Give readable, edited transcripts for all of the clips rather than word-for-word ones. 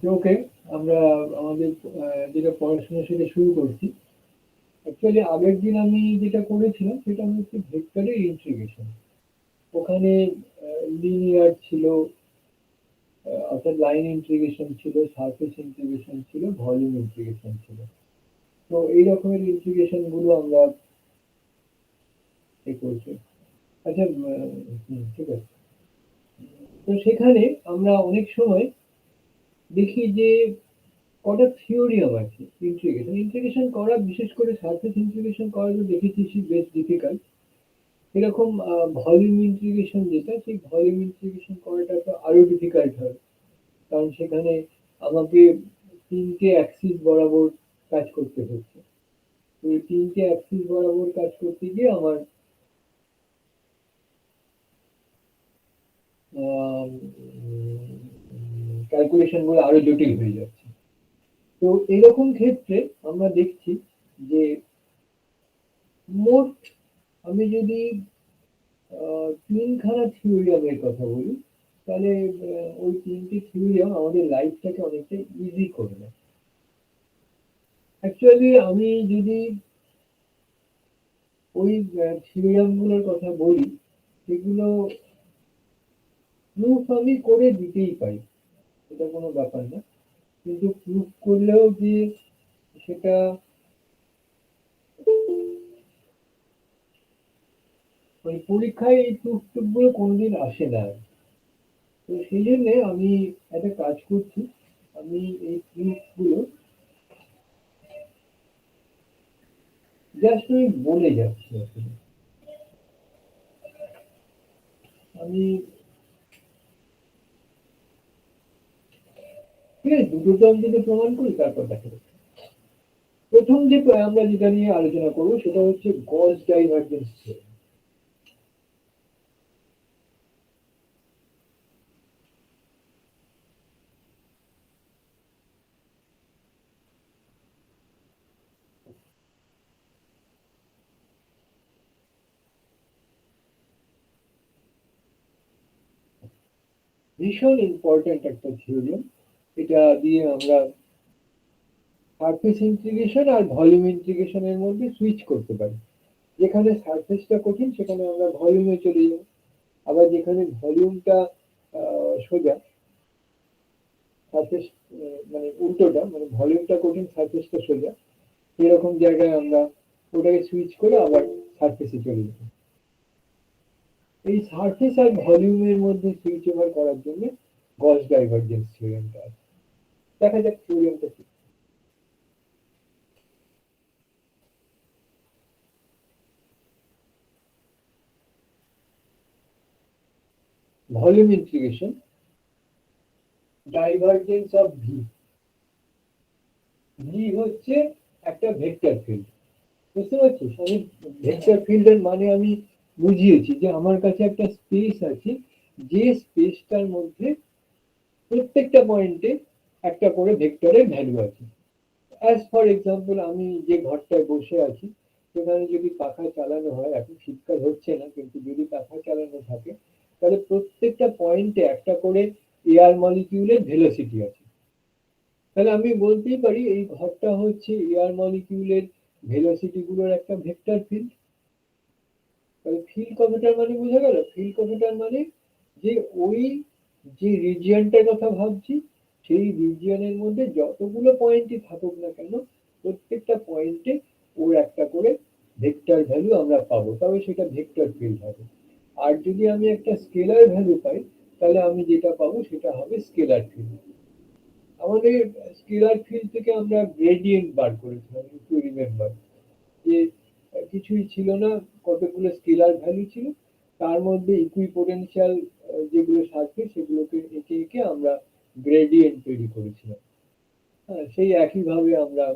ওকে, আমরা আমাদের যেটা পড়াশোনা সেটা শুরু করছি। অ্যাকচুয়ালি আগের দিন আমি যেটা করেছিলাম সেটা হচ্ছে ভেক্টরের ইন্টিগ্রেশন। ওখানে লিনিয়ার ছিল, অর্থাৎ লাইন ইন্টিগ্রেশন ছিল, সারফেস ইন্টিগ্রেশন ছিল, ভলিউম ইন্টিগ্রেশন ছিল। তো এই রকমের ইন্টিগ্রেশন গুলো আমরা করছি। আচ্ছা, ঠিক আছে। তো সেখানে আমরা অনেক সময় দেখি যে কটা থিওরিয়াম আছে ইন্টিগ্রেশন ইন্টিগ্রেশন করা, বিশেষ করে সারফেস ইন্টিগ্রেশন করা তো দেখেছি বেশ ডিফিকাল্ট। এরকম ভলিউম ইন্টিগ্রেশন যেটা, সেই ভলিউম ইন্টিগ্রেশন করাটা তো আরো ডিফিকাল্ট হয়। কারণ সেখানে আমাকে তিনটে অ্যাক্সিস বরাবর কাজ করতে হচ্ছে। তো এই তিনটে অ্যাক্সিস বরাবর কাজ করতে গিয়ে আমার ক্যালকুলেশন গুলো আরো জটিল হয়ে যাচ্ছে। তো এরকম ক্ষেত্রে আমরা দেখছি যে মোট, আমি যদি তিনখানা থিওরিয়ামের কথা বলি, তাহলে ওই তিনটে থিওরিয়াম আমাদের লাইফটাকে অনেকটা ইজি করে দেয়। অ্যাকচুয়ালি আমি যদি ওই থিওরিয়াম গুলোর কথা বলি, সেগুলো প্রুফ আমি করে দিতেই পারি, এটা কোনো ব্যাপার না। কিন্তু প্রুফ করলেও যে সেটা মানে পরীক্ষায় এই প্রুফ টুফ গুলো কোনোদিন আসে না। তো সেই জন্য আমি একটা কাজ করছি, আমি এই প্রুফ গুলো জাস্ট আমি বলে যাচ্ছি আসলে। আমি ঠিক আছে, দুটো তো অন্তত প্রমাণ করি, তারপর দেখা যাবে। প্রথম যে আমরা যেটা নিয়ে আলোচনা করবো সেটা হচ্ছে গজ ডাইভারজেন্স থিওরেম। ভীষণ ইম্পর্ট্যান্ট একটা থিওরেম। এটা দিয়ে আমরা সারফেস ইন্টিগ্রেশন আর ভলিউম ইন্টিগ্রেশনের মধ্যে সুইচ করতে পারি। যেখানে সারফেসটা কঠিন সেখানে আমরা ভলিউমে চলে যাই, আবার যেখানে ভলিউমটা সোজা, সারফেস মানে উল্টোটা, মানে ভলিউমটা কঠিন সারফেসটা সোজা, এরকম জায়গায় আমরা ওটাকে সুইচ করে আবার সারফেসে চলে যাই। এই সারফেস আর ভলিউমের মধ্যে সুইচ ওভার করার জন্য গজ ডাইভারজেন্স থিওরেমটা আছে। দেখা যাক থিওরেমটা কি। Volume integration, divergence of V. V হচ্ছে একটা ভেক্টর ফিল্ড, বুঝতে পারছিস? আমি ভেক্টর ফিল্ডের মানে আমি বুঝিয়েছি যে আমার কাছে একটা স্পেস আছে, যে স্পেসটার মধ্যে প্রত্যেকটা পয়েন্টে একটা করে ভেক্টরের ভ্যালু আছে। অ্যাজ ফর এক্সাম্পল, আমি যে ঘরটায় বসে আছি সেখানে যদি পাখা চালানো হয়, এখন শীতকাল হচ্ছে না, কিন্তু যদি পাখা চালানো থাকে তাহলে প্রত্যেকটা পয়েন্টে একটা করে এয়ার মলিকিউলের ভেলোসিটি আছে। তাহলে আমি বলতেই পারি এই ঘরটা হচ্ছে এয়ার মলিকিউলের ভেলোসিটি গুলোর একটা ভেক্টর ফিল্ড। তাহলে ফিল্ড কথাটার মানে বোঝা গেল। ফিল্ড কথাটার মানে যে ওই যে রিজিয়নটার কথা ভাবছি, সেই রিজিয়নের মধ্যে যতগুলো পয়েন্টই থাকুক না কেন, প্রত্যেকটা পয়েন্টে ওর একটা করে ভেক্টর ভ্যালু আমরা পাবো, তবে সেটা ভেক্টর ফিল্ড হবে। আর যদি আমি একটা স্কেলার ভ্যালু পাই, তাহলে আমি যেটা পাবো সেটা হবে স্কেলার ফিল্ড। আমাদের স্কেলার ফিল্ড থেকে আমরা গ্রেডিয়েন্ট বার করেছিলাম, একটু রিমেম্বার, যে কিছুই ছিল না, কতগুলো স্কেলার ভ্যালু ছিল, তার মধ্যে ইকুইপোটেনশিয়াল যেগুলো থাকবে সেগুলোকে এঁকে এঁকে আমরা গ্রেডিয়েন্ট তৈরি করেছিলাম। হ্যাঁ, সেই একইভাবে আমরা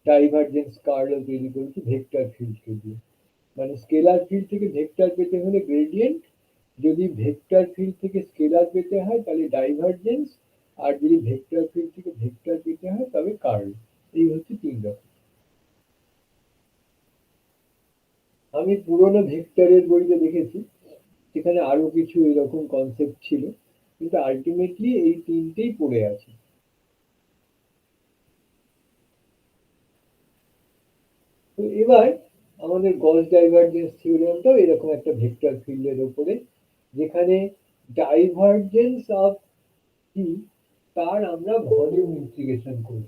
ডাইভারজেন্স কার্লও তৈরি করেছি ভেক্টর ফিল্ডকে দিয়ে। মানে স্কেলার ফিল্ড থেকে ভেক্টর পেতে হলে গ্রেডিয়েন্ট, যদি ভেক্টর ফিল্ড থেকে স্কেলার পেতে হয় তাহলে ডাইভারজেন্স, আর যদি ভেক্টর ফিল্ড থেকে ভেক্টর পেতে হয় তবে কার্ল। এই হচ্ছে তিন রকম। আমি পুরোনো ভেক্টরের বইতে দেখেছি সেখানে আরো কিছু এরকম কনসেপ্ট ছিল। কিন্তু আলটিমেটলি এই তিনটেই পড়ে আছে। তো এবার আমাদের গস ডাইভারজেন্স থিওরেমটাও এরকম একটা ভেক্টর ফিল্ডের উপরে, যেখানে ডাইভারজেন্স অফ কি তার আমরা ভলিউম ইন্টিগ্রেশন করি।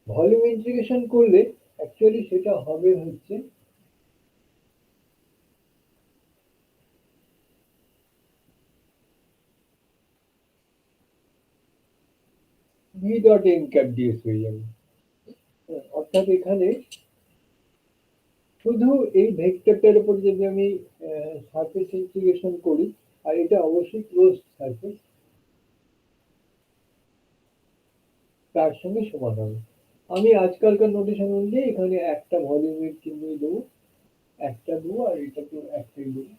ভলিউম ইন্টিগ্রেশন করলে অ্যাকচুয়ালি সেটা হবে হচ্ছে V dot N cap DS হয়ে যাবে। অর্থাৎ এখানে শুধু এই ভেক্টরটার উপর যদি আমি সারফেস ইন্টিগ্রেশন করি, আর এটা অবশ্যই ক্লোজ সারফেস, তার সঙ্গে সমান হবে। আমি আজকালকার নোটেশন অনুযায়ী এখানে একটা ভলিউমের চিহ্নই দেবো, একটা দেবো আর এটাকেও একটাই দেবো।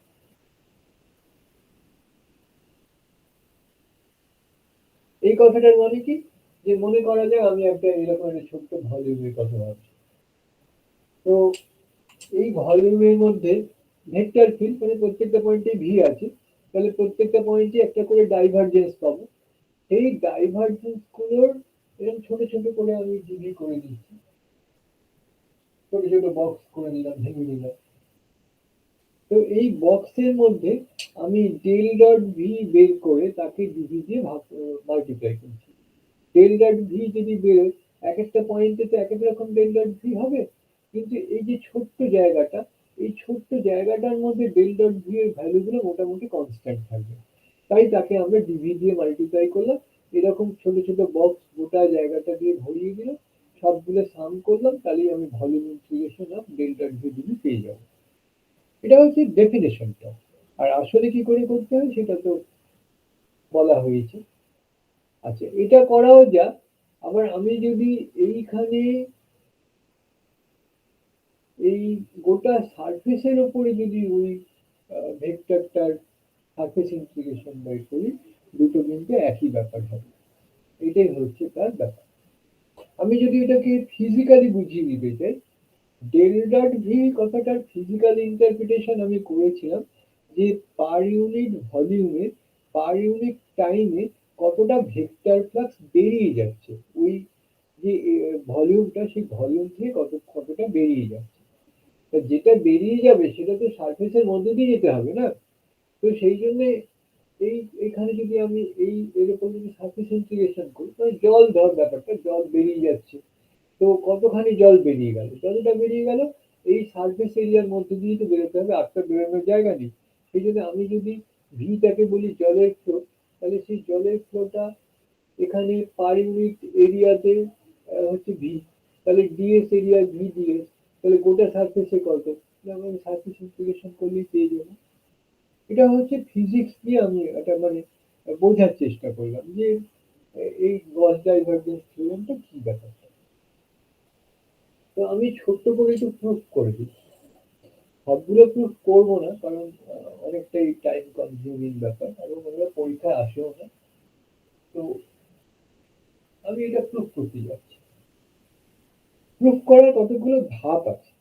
এই কথাটার মানে কি, যে মনে করা যায় আমি একটা এরকম একটা ছোট্ট ভলিউমের কথা ভাবছি। তো এই ভলিউমের মধ্যে ভেক্টর ফিল্ড মানে প্রত্যেকটা পয়েন্টে ভি আছে, তাহলে প্রত্যেকটা পয়েন্টে একটা করে ডাইভারজেন্স পাবো। এই ডাইভারজেন্স গুলোর এরকম ছোট ছোট করে আমি ডিগ্রি করে দিচ্ছি, ছোট ছোট বক্স করে নিলাম, ভেঙে নিলাম। তো এই বক্সের মধ্যে আমি ডেল ডট ভি বের করে তাকে ডিভি দিয়ে মাল্টিপ্লাই করছি। ডেল ডট ভি যদি বেরোয়, এক একটা পয়েন্টে তো এক এক রকম ডেল ডট ভি হবে, কিন্তু এই যে ছোট্ট জায়গাটা, এই ছোট্ট জায়গাটার মধ্যে ডেল ডট ভি এর ভ্যালুগুলো মোটামুটি কনস্ট্যান্ট থাকবে। তাই তাকে আমরা ডিভি দিয়ে মাল্টিপ্লাই করলাম, এরকম ছোট ছোট বক্স গোটা জায়গাটা দিয়ে ভরিয়ে দিলাম, সবগুলো সাম করলাম, তাহলেই আমি volume integration of del dot V D V পেয়ে যাবো। এটা হচ্ছে ডেফিনেশনটা। আর আসলে কি করে করতে হয় সেটা তো বলা হয়েছে। আচ্ছা, এটা করাও যা। আবার আমি যদি এইখানে এই গোটা সারফেসের উপরে যদি ওই ভেক্টরটার সারফেস ইন্টিগ্রেশন বের করি, দুটো কিন্তু একই ব্যাপার হবে। এটাই হচ্ছে তার ব্যাপার। আমি যদি এটাকে ফিজিক্যালি বুঝিয়ে দিতে চাই, ডেল ডট ভি কথাটার ফিজিক্যাল ইন্টারপ্রিটেশন আমি করেছিলাম যে পার ইউনিট ভলিউমে, পার ইউনিট টাইমে কতটা ভেক্টর ফ্লাক্স বেরিয়ে যাচ্ছে, ওই যে ভলিউমটা, সেই ভলিউম থেকে কতটা বেরিয়ে যাচ্ছে। তা যেটা বেরিয়ে যাবে সেটা তো সারফেসের মধ্যে দিয়ে যেতে হবে না। তো সেই জন্য এখানে যদি আমি এর উপর যদি সারফেস ইন্টিগ্রেশন করি, মানে জল ধর ব্যাপারটা, জল বেরিয়ে যাচ্ছে, তো কতখানি জল বেরিয়ে গেল, যতটা বেরিয়ে গেল এই সারফেস এরিয়ার মধ্যে দিয়ে তো বেরোতে হবে, আর তো বেরোনোর জায়গা নেই। সেই জন্য আমি যদি ভিটাকে বলি জলের ফ্লো, তাহলে সেই জলের ফ্লোটা এখানে পার ইউনিট এরিয়াতে হচ্ছে ভি, তাহলে ডিএস এরিয়া ভি ডিএস, তাহলে গোটা সারফেসে কত, আমি সারফেস ইন্টিগ্রেশন করলেই পেয়ে যাবো। এটা হচ্ছে ফিজিক্স দিয়ে আমি এটা মানে বোঝার চেষ্টা করলাম যে এই গস ডাইভারজেন্স থিওরেমটা কি ব্যাপারটা। তো আমি ছোট্ট করে একটু প্রুফ করে দিই। সবগুলো প্রুফ করবো না, কারণ অনেকটাই টাইম কনজিউমিং ব্যাপার এবং ওগুলো পরীক্ষায় আসেও না। তো আমি এটা প্রুফ করতে যাচ্ছি। প্রুফ করার কতগুলো ধাপ আছে।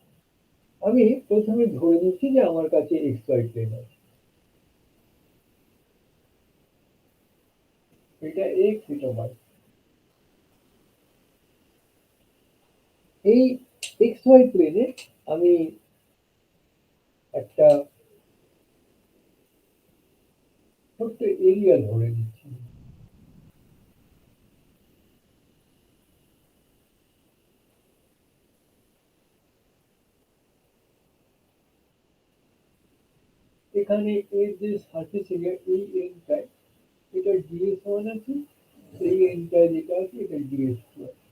আমি প্রথমে ধরে নিচ্ছি যে আমার কাছে এক্স ওয়াই প্লেন আছে, এটা এক্স, এটা ওয়াই। এই এক্স ওয়াই প্লেনে আমি একটা ছোট্ট এরিয়া ধরে নিচ্ছি। এখানে এর যে সারফেস এরিয়া, এই এনটায় এটা ডিএস ওয়ান আছে, এই এনটায় যেটা আছে এটা ডিএস টু আছে।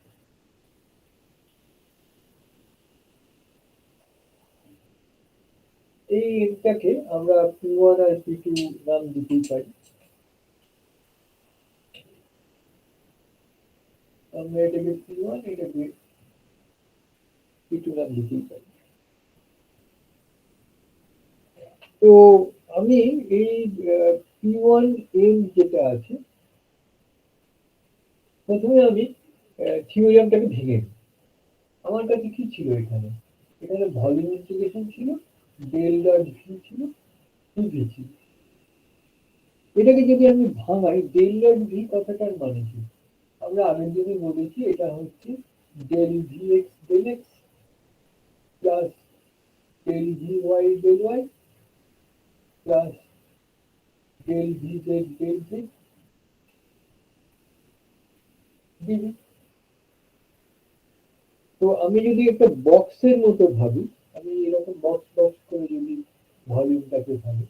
এই এনটাকে আমরা পি ওয়ান আর পি টু নাম দিতেই পারি। আমরা এটাকে পি ওয়ান, এটাকে পি টু নাম দিতেই পারি। তো আমি এই পি ওয়ান এন যেটা আছে, প্রথমে আমি থিওরিয়ামটাকে ভেঙে নিই। আমার কাছে কি ছিল, এখানে এখানে ভলিউম ইন্টিগ্রেশন ছিল, ডেল ডট ভি ছিল, ভি ছিল। এটাকে যদি আমি ভাঙাই, ডেল ডট ভি কথাটার মানে কি? আমরা আগের দিনে বলেছি এটা হচ্ছে del V X del X plus del V Y del Y plus del V Z del Z D V. তো আমি যদি একটা বক্সের মতো ভাবি, আমি এরকম বক্স বক্স করে যদি ভলিউমটাকে ভাবি,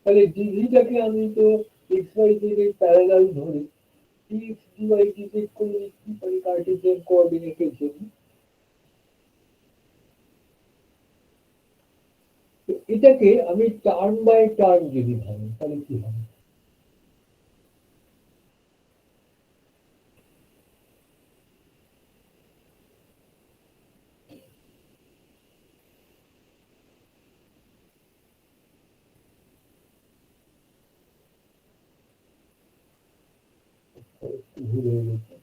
তাহলে ডিভিটাকে আমি তো এক্স ওয়াই জেড এর প্যারালাল ধরে dx dy dz করে লিখতে পারি কার্টেসিয়ান কোঅর্ডিনেটের জন্য। তো এটাকে আমি টার্ম বাই টার্ম যদি ভাবি তাহলে কি হবে? ভুল হয়ে গেছে।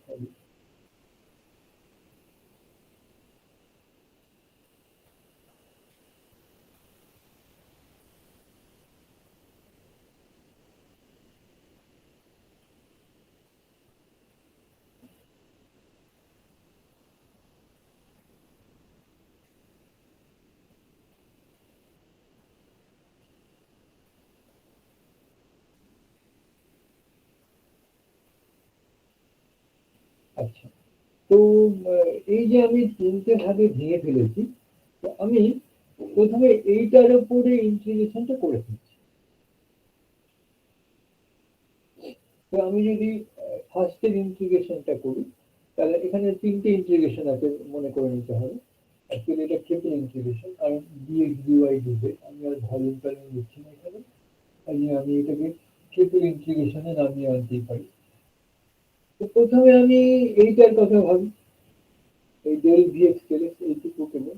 আচ্ছা, তো এই যে আমি তিনটে ভাগে ভেঙে ফেলেছি, তো আমি প্রথমে এইটার উপরে ইন্টিগ্রেশনটা করে ফেলছি। তো আমি যদি ফার্স্টের ইন্টিগ্রেশনটা করি, তাহলে এখানে তিনটে ইন্টিগ্রেশন আছে মনে করে নিতে হবে। অ্যাকচুয়ালি এটা ট্রিপল ইন্টিগ্রেশন, কারণ dx dy dz আমি আর ভলিউম টলিউম লিখছি না এখানে, তাই আমি এটাকে ট্রিপল ইন্টিগ্রেশনে নামিয়ে আনতেই পারি। তো প্রথমে আমি এইটার কথা ভাবি, এই del V X del X এইটুকু কেবল।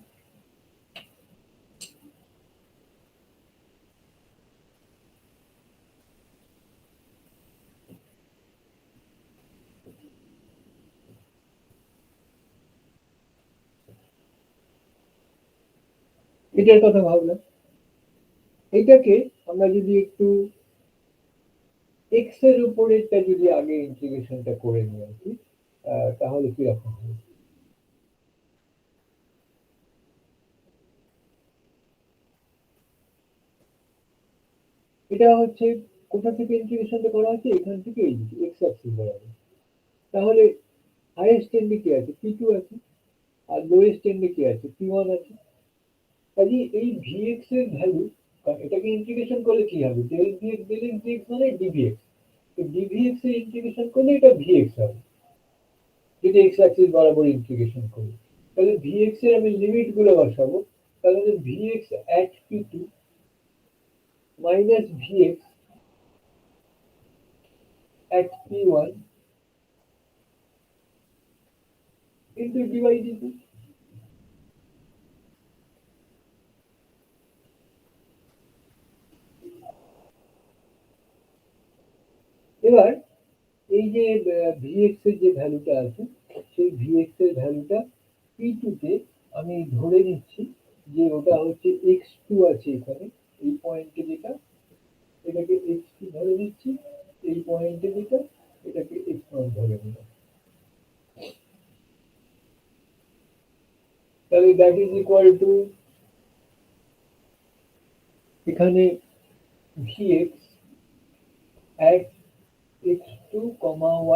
এটার কথা ভাবলাম। এটাকে আমরা যদি একটু এক্স এর উপরেরটা যদি আগে ইন্টিগ্রেশনটা করে নিই আর কি, তাহলে কিরকম হবে? এটা হচ্ছে কোথা থেকে ইন্টিগ্রেশনটা করা হচ্ছে, এখান থেকে এই দিকে এক্স অ্যাক্সিস বরাবর। তাহলে হাইয়েস্ট এন্ডে কি আছে, পি টু আছে, আর লোয়েস্ট এন্ডে কি আছে, পি ওয়ান আছে। কাজে এই ভি এক্স এর ভ্যালু, কারণ এটাকে ইন্টিগ্রেশন করলে কি হবে, del V X del X D X মানে ডিভিএক্স। তো ডিভিএক্স এর ইন্টিগ্রেশন করলে এটা ভিএক্স হবে, যদি এক্স অ্যাক্সিস বরাবর ইন্টিগ্রেশন করি। তাহলে ভিএক্স এর আমি লিমিট গুলো বসাবো। তাহলে V X at P two minus V X at P1 into dy dt। এবার এই যে Vx এর যে ভ্যালুটা আছে, সেই Vx এর ভ্যালুটা P2 তে আমি ধরে নিচ্ছি যে ওটা হচ্ছে x2 আছে এখানে, এই পয়েন্টে যেটা, এটাকে x2 ধরে নিচ্ছি, এই পয়েন্টে যেটা, এটাকে x1 ধরে নিলাম। তাহলে দ্যাট ইজ ইকুয়াল টু এখানে Vx at x2,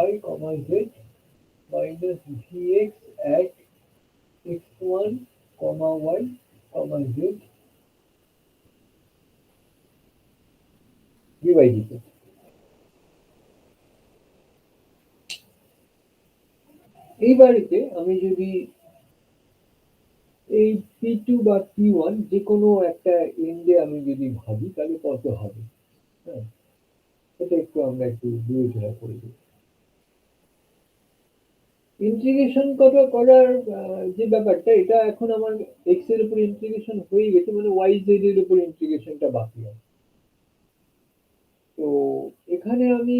y, z minus Vx at x1, y, z dy dt। এই বাড়িতে আমি যদি এই P2 বা P1 যে কোনো একটা এন্ডে আমি যদি ভাবি তাহলে কত হবে? হ্যাঁ, এটা একটু আমরা একটু বিবেচনা করে দিই। ইন্টিগ্রেশন করার যে ব্যাপারটা, এটা এখন আমার এক্স এর উপর ইন্টিগ্রেশন হয়ে গেছে, মানে ওয়াই জেড এর উপর ইন্টিগ্রেশনটা বাকি আছে। তো এখানে আমি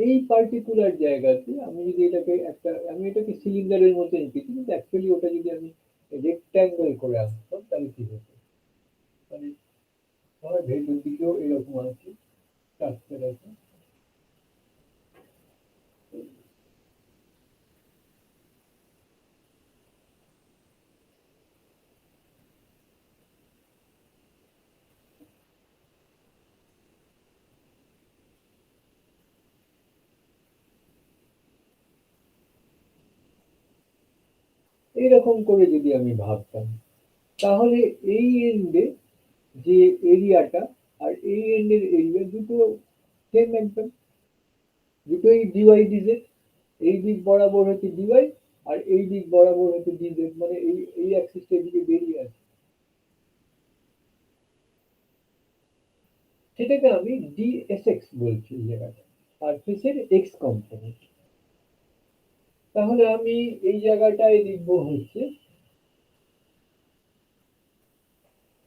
এই পার্টিকুলার জায়গাতে আমি যদি এটাকে সিলিন্ডারের মতো এঁকেছি, কিন্তু অ্যাকচুয়ালি ওটা যদি আমি রেক্ট্যাঙ্গেল করে আঁকতাম তাহলে কি হতো, মানে আমার ভেতর দিকেও এরকম আছে স্ট্রাকচার আছে। এইরকম করে যদি আমি ভাবতাম, তাহলে এই এন্ডে যে এরিয়াটা আর এই এন্ডের এরিয়া দুটো সেম একদম, দুটোই ডিওয়াই ডিজেড। এই দিক বরাবর হচ্ছে ডিওয়াই, আর এই দিক বরাবর হচ্ছে ডিজেড, মানে এই অ্যাক্সিসটা দিকে বেরিয়ে আছে। সেটাকে আমি ডিএসএক্স বলছি এই জায়গাটা, সারফেসের এক্স কম্পোনেন্ট। তাহলে আমি এই জায়গাটায় লিখবো হচ্ছে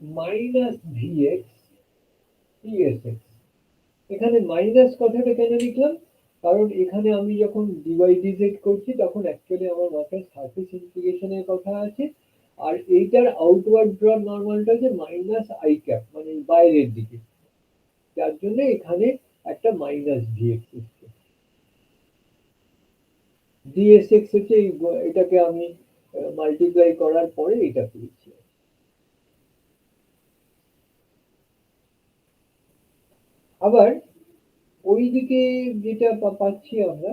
মাইনাস ভিএক্স ডিএসএক্স। এখানে মাইনাস কথাটা কেন লিখলাম, কারণ এখানে আমি যখন ডিওয়াই ডিজেড করছি তখন অ্যাকচুয়ালি আমার মাথায় সারফেস ইন্টিগ্রেশনের কথা আছে, আর এইটার আউটওয়ার্ড ড্র নর্মালটা হচ্ছে মাইনাস আই ক্যাপ, মানে বাইরের দিকে, যার জন্য এখানে একটা মাইনাস ভিএক্স এসছে। ডিএসএক্স হচ্ছে এটাকে আমি মাল্টিপ্লাই করার পরে এটা পেয়েছি। আবার ওইদিকে যেটা পাচ্ছি আমরা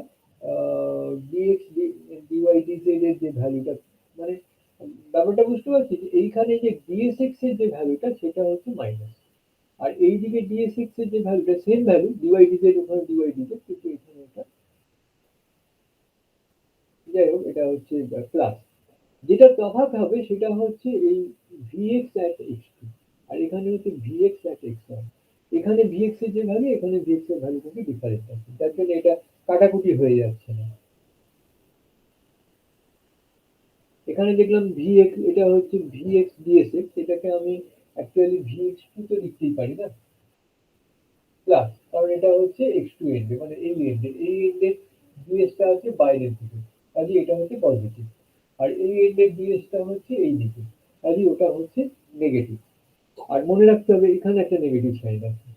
ডিএক্স ডিওয়াই ডিজেড এর যে ভ্যালুটা, মানে ব্যাপারটা বুঝতে পারছি যে এইখানে যে ডিএসএক্স এর যে ভ্যালুটা সেটা হচ্ছে মাইনাস, আর এইদিকে ডিএসএক্স এর যে ভ্যালুটা সেম ভ্যালু ডিওয়াই ডিজেড, ওখানে ডিওয়াই ডিজেড, কিন্তু এখানে এটা, যাই হোক, এটা হচ্ছে প্লাস। যেটা তফাৎ হবে সেটা হচ্ছে এই ভিএক্স অ্যাট এক্স টু, আর এখানে হচ্ছে ভিএক্স অ্যাট এক্স ওয়ান। এখানে ভিএক্স এর যে ভ্যালু, এখানে ভিএক্স এর ভ্যালু থেকে ডিফারেন্স আছে, যার জন্য এটা কাটাকুটি হয়ে যাচ্ছে না। এখানে দেখলাম ভিএক্স, এটা হচ্ছে ভিএক্স ডিএসএক্স, এটাকে আমি অ্যাকচুয়ালি ভিএক্স টু তো লিখতেই পারি না, প্লাস, কারণ এটা হচ্ছে এক্স টু এন্ডে, মানে এই এন্ডে ডিএসটা আছে বাইরের দিকে, কাজে এটা হচ্ছে পজিটিভ, আর এই এন্ডের ডিএসটা হচ্ছে এই দিকে, কাজে ওটা হচ্ছে নেগেটিভ। আর মনে রাখতে হবে এখানে একটা নেগেটিভ সাইন আছে,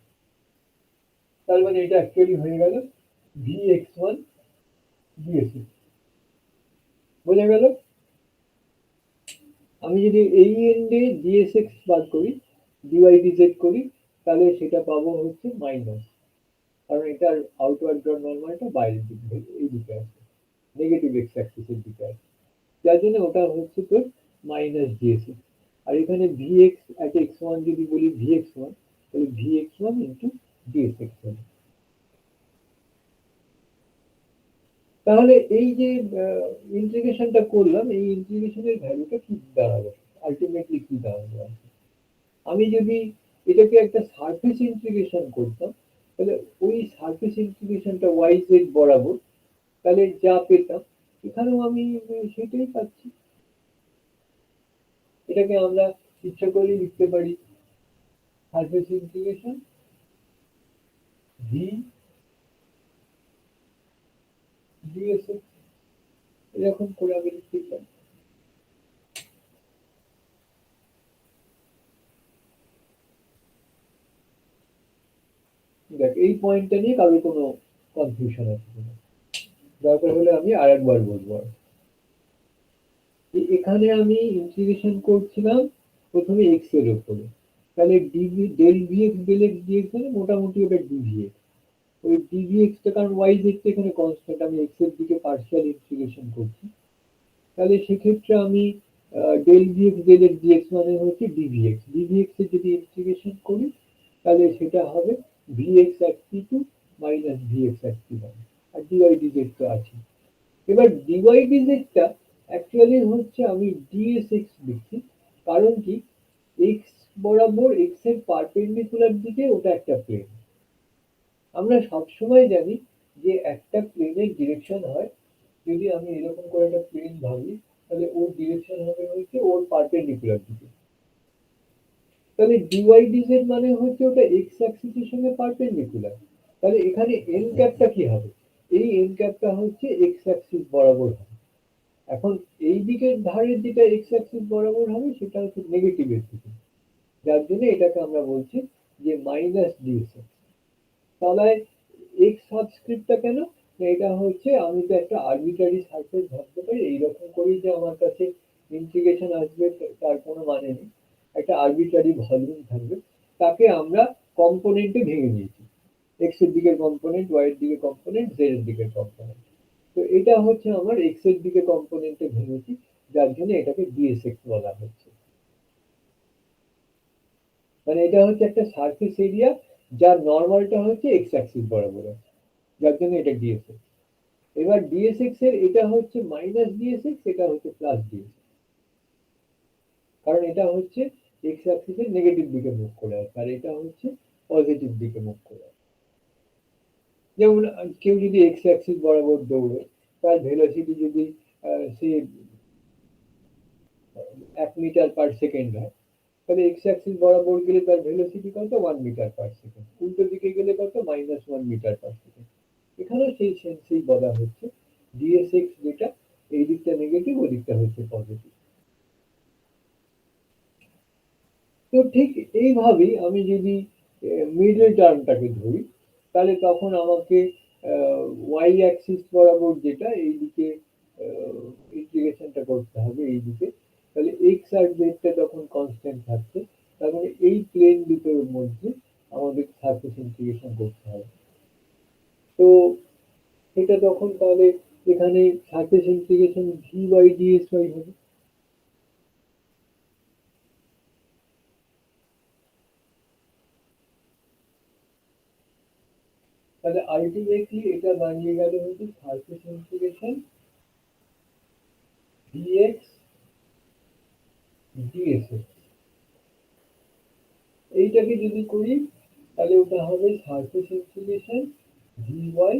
তার মানে এটা অ্যাকচুয়ালি হয়ে গেল ভি এক্স ওয়ান ডিএসএক্স। বোঝা গেল? আমি যদি এই এন্ডে ডিএসএক্স বাদ করি, ডিওয়াই ডিজেড করি, তাহলে সেটা পাবো হচ্ছে মাইনাস, কারণ এটার আউটওয়ার্ড ড্র নর্মালটা বাইরের দিকে, এই দিকে আছে, নেগেটিভ এক্স অ্যাক্সিসের দিকে আছে, যার জন্য ওটা হচ্ছে তোর মাইনাস ডিএসএক্স। আর এখানে ভিএক্স অ্যাট এক্স ওয়ান যদি বলি ভিএক্স ওয়ান, তাহলে ভিএক্স ওয়ান ইন্টু ডিএসএক্স হবে। তাহলে এই যে ইন্টিগ্রেশনটা করলাম, এই ইন্টিগ্রেশনের ভ্যালুটা কি দাঁড়াবে, আলটিমেটলি কি দাঁড়াবে? আমি যদি এটাকে একটা সারফেস ইন্টিগ্রেশন করতাম, তাহলে ওই সারফেস ইন্টিগ্রেশনটা ওয়াই জেড বরাবর, তাহলে যা পেতাম এখানেও আমি সেটাই পাচ্ছি। এটাকে আমরা ইচ্ছা করলে লিখতে পারি সারফেস ইন্টিগ্রেশন ভি ডিএসএক্স, এরকম করে আমি লিখতে পারি। দেখ, এই পয়েন্টটা নিয়ে কারোর কোনো কনফিউশন আছে কিনা, দরকার হলে আমি আরেকবার বলবো। এখানে আমি ইন্টিগ্রেশন করছিলাম প্রথমে এক্স এর উপরে, তাহলে D V del V X del X D X মানে মোটামুটি ওটা ডিভিএক্স। ওই ডিভিএক্স টা, কারণ ওয়াই জেড টা এখানে কনস্ট্যান্ট, আমি এক্স এর দিকে পার্শিয়াল ইন্টিগ্রেশন করছি, তাহলে সেক্ষেত্রে আমি del V X del X D X মানে হচ্ছে ডিভিএক্স, ডিভিএক্স এর যদি ইন্টিগ্রেশন করি তাহলে সেটা হবে V X at P two minus V X at P one, আর ডিওয়াই ডিজেড তো আছে। এবার ডিওয়াই ডিজেডটা অ্যাকচুয়ালি হচ্ছে আমি ডিএসএক্স লিখছি, কারণ কি, এক্স বরাবর এক্স এর পারপেন্ডিকুলার দিকে ওটা একটা প্লেন। আমরা সবসময় জানি যে একটা প্লেনের ডিরেকশন হয়, যদি আমি এরকম করে একটা প্লেন ভাবি, তাহলে ওর ডিরেকশন হবে হচ্ছে ওর পারপেন্ডিকুলার দিকে। তাহলে ডিওয়াই ডিজেড মানে হচ্ছে ওটা এক্স অ্যাক্সিসের সঙ্গে পারপেন্ডিকুলার, তাহলে এখানে এন ক্যাপটা কি হবে, এই এন ক্যাপটা হচ্ছে এক্স অ্যাক্সিস বরাবর হবে। এখন এই দিকের ধারে যেটা এক্স অ্যাক্সিস বরাবর হবে সেটা হচ্ছে নেগেটিভ এর দিকে, যার জন্য এটাকে আমরা বলছি যে মাইনাস ডিএসএক্স। তাহলে এক্স সাবস্ক্রিপ্টটা কেন? এটা হচ্ছে আমি তো একটা আরবিট্রারি সারফেস ভাবতে পারি এইরকম করেই যে আমার কাছে ইন্টিগ্রেশন আসবে তার কোনো মানে নেই। একটা আরবিট্রারি ভলিউম থাকবে, তাকে আমরা কম্পোনেন্টে ভেঙে নিয়েছি, এক্স এর দিকের কম্পোনেন্ট, ওয়াই এর দিকে কম্পোনেন্ট, জেড এর দিকের কম্পোনেন্ট। তো এটা হচ্ছে আমার এক্স এর দিকে কম্পোনেন্টে ভেঙেছি, যার জন্য এটাকে ডিএসএক্স বলা হচ্ছে। মানে এটা হচ্ছে একটা সারফেস এরিয়া যার নর্মালটা হচ্ছে এক্স অ্যাক্সিস বরাবর আছে, যার জন্য এটা ডিএসএক্স। এবার ডিএসএক্স এর এটা হচ্ছে মাইনাস ডিএসএক্স, এটা হচ্ছে প্লাস ডিএসএক্স, কারণ এটা হচ্ছে এক্স অ্যাক্সিসের নেগেটিভ দিকে মুভ করে আছে আর এটা হচ্ছে পজিটিভ দিকে মুভ করে আছে। যেমন কেউ যদি এক্স অ্যাক্সিস বরাবর দৌড়ে, তার ভেলোসিটি যদি সে 1 মিটার/সেকেন্ড হয়, তাহলে এক্স অ্যাক্সিস বরাবর গেলে তার ভেলোসিটি কত? 1 মিটার/সেকেন্ড। উল্টো দিকে গেলে কত? -1 মিটার/সেকেন্ড। এখানেও সেই সেন্সেই বলা হচ্ছে ডিএসএক্স যেটা, এই দিকটা নেগেটিভ, ওই দিকটা হচ্ছে পজিটিভ। তো ঠিক এইভাবেই আমি যদি মিডল টার্মটাকে ধরি, তাহলে তখন আমাকে ওয়াই অ্যাক্সিস বরাবর যেটা এইদিকে ইন্টিগ্রেশনটা করতে হবে এইদিকে, তাহলে এক্স আর জেডটা তখন কনস্ট্যান্ট থাকছে, তার মানে এই প্লেন দুটোর মধ্যে আমাদের সারফেস ইন্টিগ্রেশন করতে হবে। তো এটা তখন তাহলে এখানে surface integration V by D S Y হবে। তাহলে আলটিমেটলি এটা দাঁড়িয়ে গেল হচ্ছে সারফেস ইন্টিগ্রেশন ডিএক্স ডিএসএক্স। এইটাকে যদি করি তাহলে ওটা হবে সারফেস ইন্টিগ্রেশন ভিওয়াই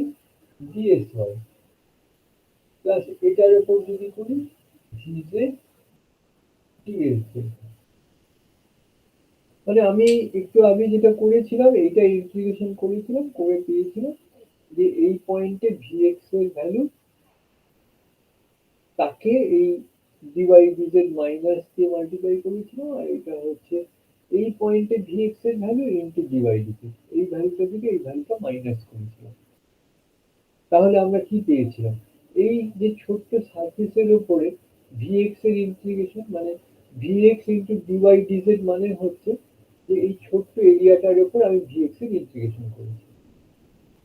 ডিএসওয়াই প্লাস এটার উপর যদি করি ভিজে ডিএসজেড। মানে আমি একটু আগে যেটা করেছিলাম এইটা ইন্টিগ্রেশন করেছিলাম, করে পেয়েছিলাম যে এই পয়েন্টে ভিএক্স এর ভ্যালু, তাকে এই ডিওয়াই ডিজেড মাইনাস দিয়ে মাল্টিপ্লাই করেছিলাম, আর এটা হচ্ছে এই পয়েন্টে ভিএক্স এর ভ্যালু ইনটু ডিওয়াই ডিজেড, এই ভ্যালুটা থেকে এই ভ্যালুটা মাইনাস করেছিলাম। তাহলে আমরা কি পেয়েছিলাম? এই যে ছোট্ট সারফেসের উপরে ভিএক্স এর ইন্টিগ্রেশন, মানে ভিএক্স ইনটু ডিওয়াই ডিজেড মানে হচ্ছে যে এই ছোট্ট এরিয়াটার উপর আমি ভিএক্স এর ইন্টিগ্রেশন করেছি,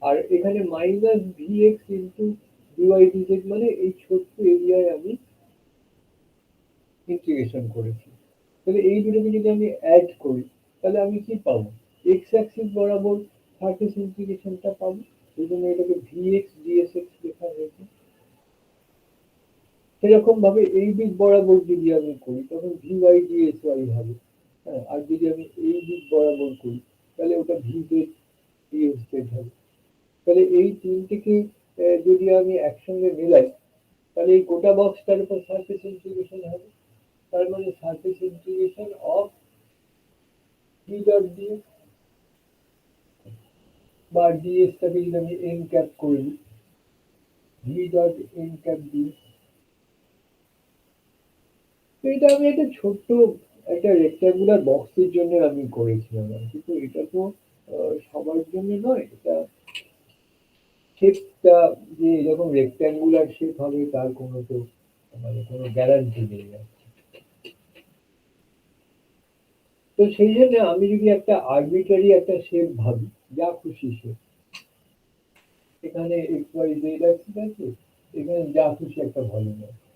আর এখানে minus V X into D Y D Z মানে এই ছোট্ট এরিয়ায় আমি ইন্টিগ্রেশন করেছি। তাহলে এই দুটোকে যদি আমি অ্যাড করি তাহলে আমি কি পাবো? এক্স অ্যাক্সিস বরাবর সারফেস ইন্টিগ্রেশনটা পাবো, এই জন্য এটাকে ভিএক্স ডিএসএক্স লেখা হয়েছে। সেরকম ভাবে এই দিক বরাবর যদি আমি করি তখন ভিওয়াই ডিএসওয়াই হবে। হ্যাঁ, আর যদি আমি এই দিক বরাবর করি তাহলে ওটা ভিজেড ডিএসজেড হবে। তাহলে এই তিনটিকে যদি আমি একসঙ্গে মেলাই তাহলে এই গোটা বক্সটার উপর সারফেস ইন্টিগ্রেশন হবে। তার মানে surface integration of V dot DS, বা ডিএসটাকে যদি আমি এন ক্যাপ করে দিই, V dot N cap DS. তো এটা আমি একটা ছোট্ট একটা রেক্টাঙ্গুলার বক্সের জন্য আমি করেছিলাম, কিন্তু এটা তো সবার জন্য নয়। এটা শেপটা যে এরকম রেক্টাঙ্গুলার শেপ হবে তার কোনো তো মানে কোনো গ্যারান্টি নেই আর। তো সেই জন্য আমি যদি একটা আরবিট্রারি একটা শেপ ভাবি, যা খুশি শেপ, এখানে এক্স ওয়াই জেড অ্যাক্সিস আছে, এখানে যা খুশি একটা ভলিউম আছে,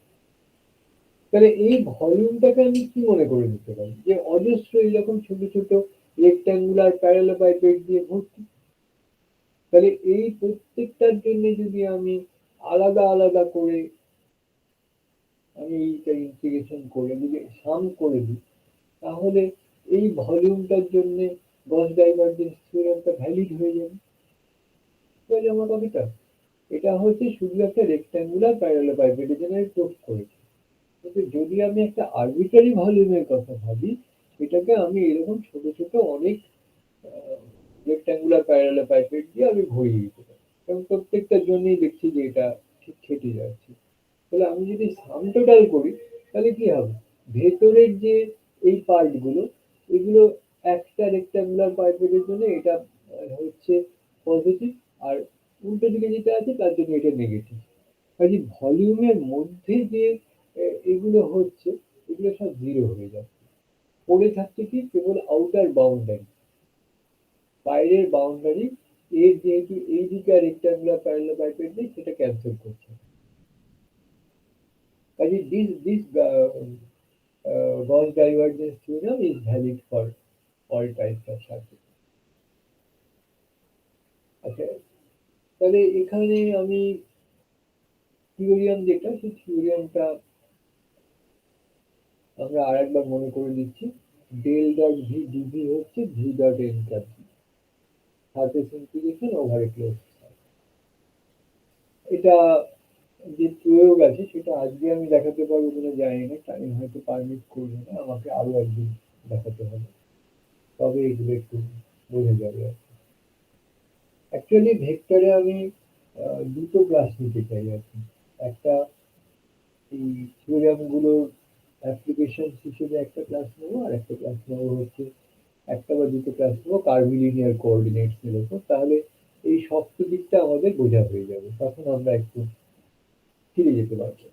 তাহলে এই ভলিউমটাকে আমি কি মনে করে নিতে পারি? যে অজস্র এরকম ছোট ছোট রেক্টাঙ্গুলার প্যারালোপাইপেট দিয়ে ভর্তি। তাহলে এই প্রত্যেকটার জন্য যদি আমি আলাদা আলাদা করে আমি এইটা ইন্টিগ্রেশন করে যদি সাম করে দিই, তাহলে এই ভলিউমটার জন্য গস ডাইভারজেন্স থিওরেমটা ভ্যালিড হয়ে যাবে। তাহলে আমার কথাটা এটা হচ্ছে শুধু একটা রেক্টাঙ্গুলার প্যারালোপাইপেটের জন্য প্রুফ করেছি, কিন্তু যদি আমি একটা আরবিট্রারি ভলিউমের কথা ভাবি, সেটাকে আমি এরকম ছোট ছোট অনেক রেক্টাঙ্গুলার প্যারালোপাইপেট দিয়ে আমি ভরিয়ে দিতে পারি। এবং প্রত্যেকটার জন্যই দেখছি যে এটা ঠিক খেটে যাচ্ছে। তাহলে আমি যদি সাম টোটাল করি তাহলে কি হবে, ভেতরের যে এই পার্ট গুলো, এগুলো একটা রেক্টাঙ্গুলার পাইপেটের জন্য এটা হচ্ছে পজিটিভ, আর উল্টো দিকে যেটা আছে তার জন্য এটা নেগেটিভ। কাজে ভলিউমের মধ্যে যে এগুলো হচ্ছে, এগুলো সব জিরো হয়ে যাচ্ছে। পড়ে থাকছে কি কেবল আউটার বাউন্ডারি, বাইরের বাউন্ডারি। এর যেহেতু এই দিকে আর রেক্টাঙ্গুলার প্যারালাল পাইপেট নেই, সেটা ক্যান্সেল করছে। কাজে this Gauss divergence theorem is valid for all types of surface. আচ্ছা, তাহলে এখানে আমি থিওরিয়াম যেটা, সেই থিওরিয়ামটা আমরা আরেকবার মনে করে দিচ্ছি। ডেল ডট ভি ডিভি হচ্ছে V dot N plus surface integration over a close. এটা যে প্রয়োগ আছে সেটা আজকে আমি দেখাতে পারবো কিনা জানি না, টাইম হয়তো পারমিট করবে না, আমাকে আরো একদিন দেখাতে হবে, তবে এগুলো একটু বোঝা যাবে। অ্যাকচুয়ালি ভেক্টরে আমি দুটো ক্লাস নিতে চাই আর কি। একটা এই থিওরিয়াম গুলোর অ্যাপ্লিকেশন হিসেবে একটা ক্লাস নেবো, আর একটা ক্লাস নেবো হচ্ছে একটা বা দুটো ক্লাস নেবো কার্ভিলিনিয়ার কোঅর্ডিনেটস এর উপর। তাহলে এই শক্ত দিকটা আমাদের বোঝা হয়ে যাবে, তখন আমরা একটু ফিরে যেতে পারবো।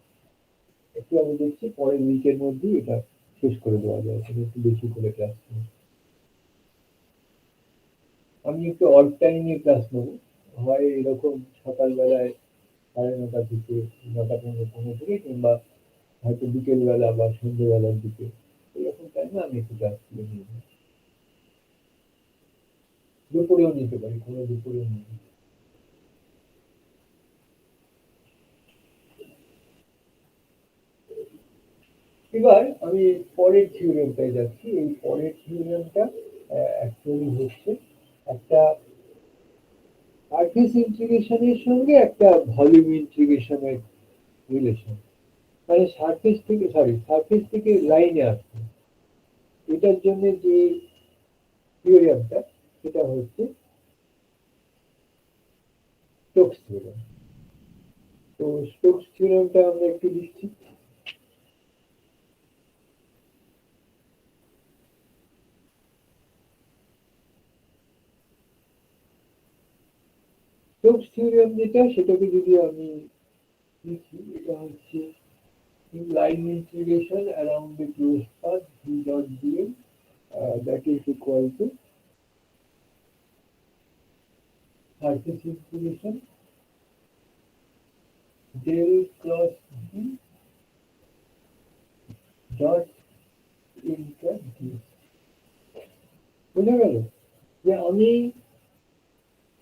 একটু আমি দেখছি পরের উইকের মধ্যেই এটা শেষ করে দেওয়া যায়, একটু বেশি করে ক্লাস নেবো। আমি একটু অড টাইমে ক্লাস নেবো, হয় এরকম সকালবেলায় 9:30 থেকে 9:15 থেকে, কিংবা হয়তো বিকেলবেলা বা সন্ধ্যেবেলার দিকে, এরকম টাইমে আমি একটু ক্লাসগুলো নিয়ে নিই। দুপুরেও নিতে পারি, কোনো দুপুরেও নিতে পারি। এবার আমি পরের থিওরেমটায় যাচ্ছি। এই পরের থিওরেমটা অ্যাকচুয়ালি হচ্ছে একটা সারফেস ইন্টিগ্রেশনের সঙ্গে একটা ভলিউম ইন্টিগ্রেশনের রিলেশন। মানে সারফেস থেকে লাইনে আসছে, এটার জন্য যে থিওরেমটা, সেটা হচ্ছে স্টোকস থিওরেম। তো স্টোকস থিওরেমটা আমরা একটু লিখছি। স্টোকস থিওরেম যেটা, সেটাকে যদি আমি লিখি, এটা হচ্ছে line integration around the closed path v dot dl, that is equal to surface integration del cross v dot inter ds। বুঝা গেল যে আমি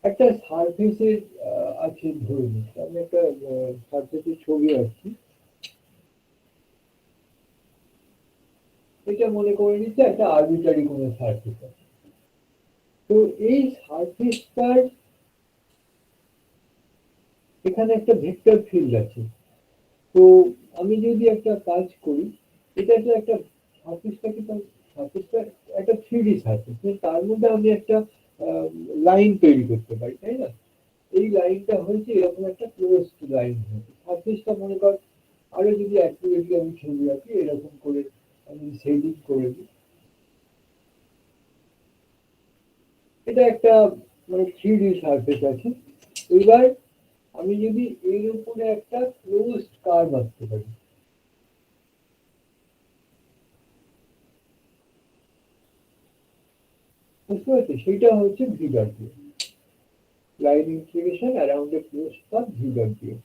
একটা সারফেসের আছে ধরে নিচ্ছি, আমি একটা সারফেসের ছবি আঁকছি। এটা মনে করে নিচ্ছে একটা আরবিটারি কোনো সারফেস আছে। তো এই সারফেসটার এখানে একটা ভেক্টর ফিল্ড আছে। তো আমি যদি একটা কাজ করি, এটা তো একটা সারফেসটাকে, সারফেসটা একটা 3D সারফেস, তার মধ্যে আমি একটা লাইন তৈরি করতে পারি, তাই না? এই লাইনটা হচ্ছে এরকম একটা ক্লোজড লাইন হয়েছে। সারফেসটা মনে কর আরো যদি অ্যাকুরেটলি আমি ছবি আঁকি, এরকম করে আমি শেডিং করে দিই, এটা একটা মানে 3D সারফেস আছে। এবার আমি যদি এর উপরে একটা ক্লোজড কার্ভ আঁকতে পারি, বুঝতে পারছি, সেইটা হচ্ছে ভি ডট দিয়ে লাইন ইন্টিগ্রেশন অ্যারাউন্ড এ ক্লোজড কার্ভ ভি ডট দিয়ে।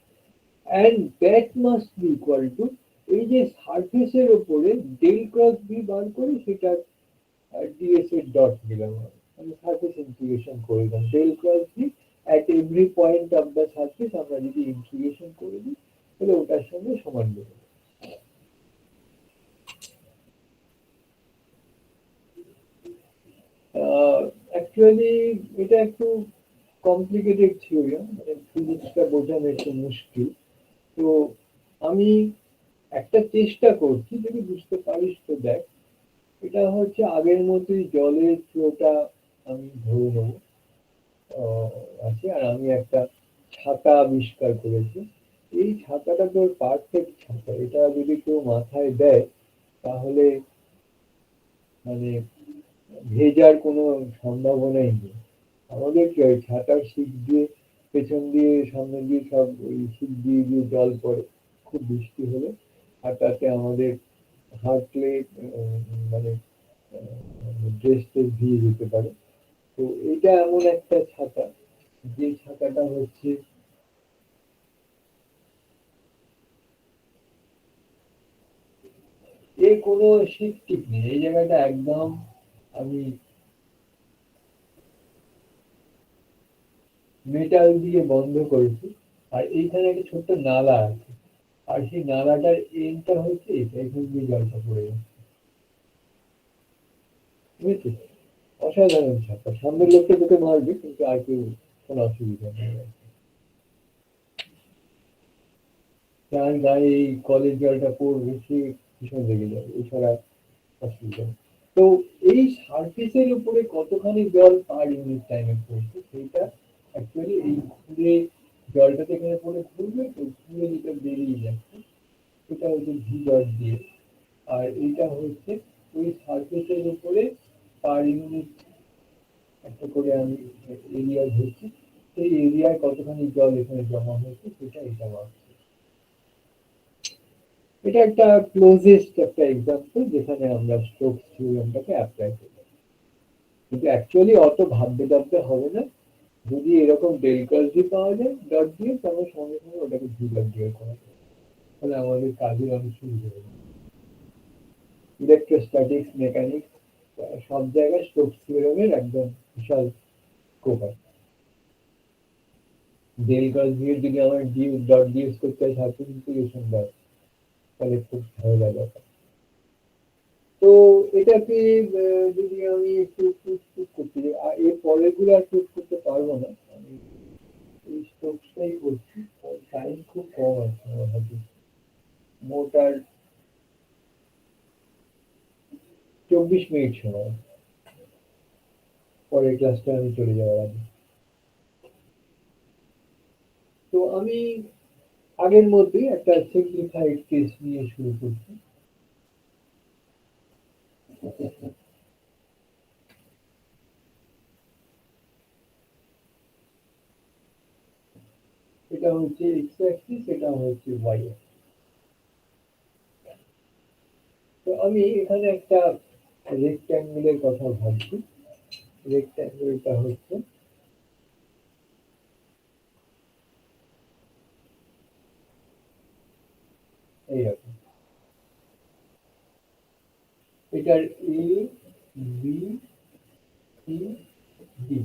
and that must be equal to এই যে সারফেসের উপরে ডেল ক্রস বি বার করি, সেটা ডিএস এর ডট দিলাম, আমি সারফেস ইন্টিগ্রেশন করে দিলাম del cross B at every point of the surface। আমরা যদি ইন্টিগ্রেশন করে দিই তাহলে ওটার সঙ্গে সমান দেবে। অ্যাকচুয়ালি এটা একটু কমপ্লিকেটেড থিওরিয়াম, মানে ফিজিক্সটা বোঝানো একটু মুশকিল। তো আমি একটা চেষ্টা করছি, যদি বুঝতে পারিস তো দেখ। এটা হচ্ছে আগের মতোই জলের ফ্লোটা আমি ধরে নেবো আছে, আর আমি একটা ছাতা আবিষ্কার করেছে। এই ছাতাটা তো পারফেক্ট ছাতা, এটা যদি কেউ মাথায় দেয় তাহলে মানে ভেজার কোনো সম্ভাবনাই নেই। আমাদের কি হয়, ছাতার শিক দিয়ে পেছন দিয়ে সামনে দিয়ে সব ওই শিক দিয়ে দিয়ে জল পড়ে খুব বৃষ্টি হলে, আর তাতে আমাদের হাঁটলে মানে ড্রেস ট্রেস ভিজে যেতে পারে। তো এটা এমন একটা ছাতা, যে ছাতাটা হচ্ছে এর কোনো শিক টিক নেই, এই জায়গাটা একদম আমি মেটাল দিয়ে বন্ধ করেছি। আর এইখানে একটা ছোট্ট নালা আছে, আর সেই নালাটার এন্ডটা হচ্ছে এটা, এখান দিয়ে জলটা পড়ে যাচ্ছে, বুঝেছিস? অসাধারণ ছাতা, সামনের লোকটা তোকে মারবে কিন্তু আর কেউ কোনো অসুবিধা নেই। তার গায়ে এই কলের জলটা পড়বে, সে ভীষণ রেগে যাবে, এছাড়া অসুবিধা নেই। তো এই সারফেসের উপরে কতখানি জল পার ইউনিট টাইমে পড়ছে সেইটা অ্যাকচুয়ালি এই ঘুরে জলটা তো এখানে পড়ে ঘুরবে, তো ঘুরে যেটা বেরিয়ে যাচ্ছে সেটা হচ্ছে ভি ডট দিয়ে। আর এইটা হচ্ছে ওই সারফেসের উপরে পার ইউনিট একটা করে আমি এরিয়া ধরছি, সেই এরিয়ায় কতখানি জল এখানে জমা হয়েছে সেটা এটা মাপছে। এটা একটা ক্লোজেস্ট একটা এক্সাম্পল যেখানে আমরা স্টোকস থিওরেমটাকে অ্যাপ্লাই করি। কিন্তু অ্যাকচুয়ালি অত ভাবতে টাবতে হবে না, যদি এরকম ডেল ক্রস ভি পাওয়া যায় ডট দিয়ে, তাহলে সঙ্গে সঙ্গে ওটাকে ভি ডট দিয়ে করা যায়, তাহলে আমাদের কাজের অনেক সুবিধা হবে। ইলেকট্রোস্ট্যাটিক্স, মেকানিক্স, সব জায়গায় স্টোকস থিওরেমের একদম বিশাল স্কোপ আছে। ডেল ক্রস ভি এর যদি আমার ডি ডট দিয়ে ইউজ করতে হয় সারফেস ইন্টিগ্রেশন ডট, তাহলে খুব ঝামেলা ব্যাপার। তো এটাকে যদি আমি একটু প্রস্তুত করতে যাই, আর এর পরেরগুলো আর প্রুফ করতে পারবো না, আমি এই স্টোকসটাই করছি, টাইম খুব কম আছে আমার হাতে, মোট আর 24 মিনিট সময়, পরের ক্লাসটা আমি চলে যাওয়ার আগে। তো আমি আগের মধ্যেই একটা সিম্পলিফাইড কেস নিয়ে শুরু করছি। এটা হচ্ছে এক্স অ্যাক্সিস, এটা হচ্ছে ওয়াই অ্যাক্সিস। তো আমি এখানে একটা রেক্ট্যাঙ্গেলের কথা ভাবছি। রেক্ট্যাঙ্গেলটা হচ্ছে এইরকম, এটার এ বি সি ডি।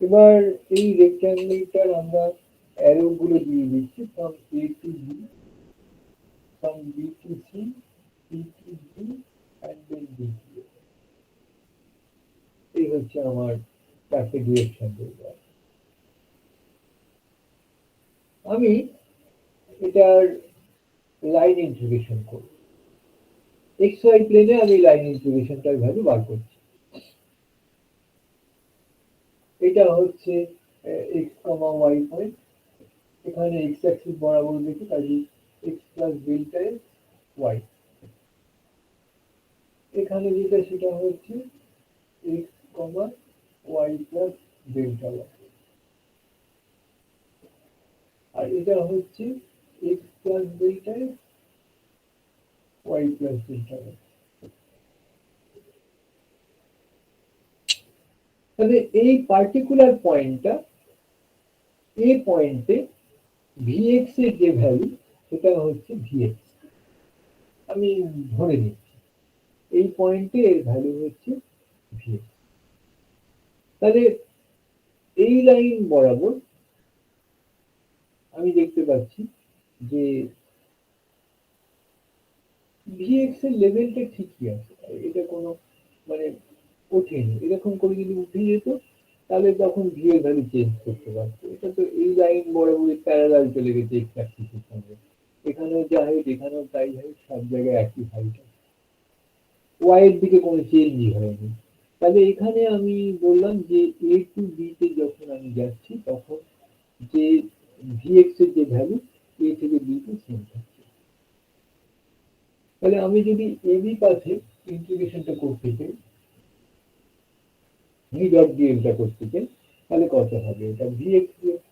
এবার এই রেক্ট্যাঙ্গেলটার আমরা অ্যারো গুলো দিয়ে দিচ্ছি, from A to B, from B to C, C to D, and then D to A. এই হচ্ছে আমার চারটে ডিরেকশন দেওয়া। আমি এটার লাইন ইন্টিগ্রেশন করব, এক্স ওয়াই প্লেনে আমি লাইন ইন্টিগ্রেশনটার ভ্যালু বার করছি। এটা হচ্ছে এক্স কমা ওয়াই পয়েন্ট, এখানে এক্স অ্যাক্সিস বরাবর দেখি, কাজে X plus delta X Y. এখানে যেটা সেটা হচ্ছে X comma Y plus delta Y, আর এটা হচ্ছে x plus delta X Y plus delta Y. তাহলে এই পার্টিকুলার পয়েন্টটা, এই পয়েন্টে ভিএক্স এর যে ভ্যালু সেটা হচ্ছে ভিএক্স, আমি ধরে নিচ্ছি এই পয়েন্টে এর ভ্যালু হচ্ছে ভিএক্স। তাহলে এই লাইন বরাবর আমি দেখতে পাচ্ছি যে ভিএক্স এর লেভেলটা ঠিকই আছে, এটা কোনো মানে ওঠেনি, এরকম করে যদি উঠে যেত তাহলে তখন ভি এর ভ্যালু চেঞ্জ করতে পারতো। এটা তো এই লাইন বরাবর প্যারালাল চলে গেছে এক্স অ্যাক্সিসের সঙ্গে, এখানেও যা হাইট এখানেও তাই হাইট, সব জায়গায় একই হাইট আছে, ওয়াই এর দিকে কোনো চেঞ্জই হয়নি। তাহলে এখানে আমি বললাম যে এ টু বি তে যখন আমি যাচ্ছি তখন যে vx এর যে ভ্যালু a থেকে b তে সেম থাকছে। তাহলে আমি যদি ab পাশে ইন্টিগ্রেশনটা করতে চাই, v ডট dl টা করতে চাই, তাহলে কত হবে? এটা vx dx।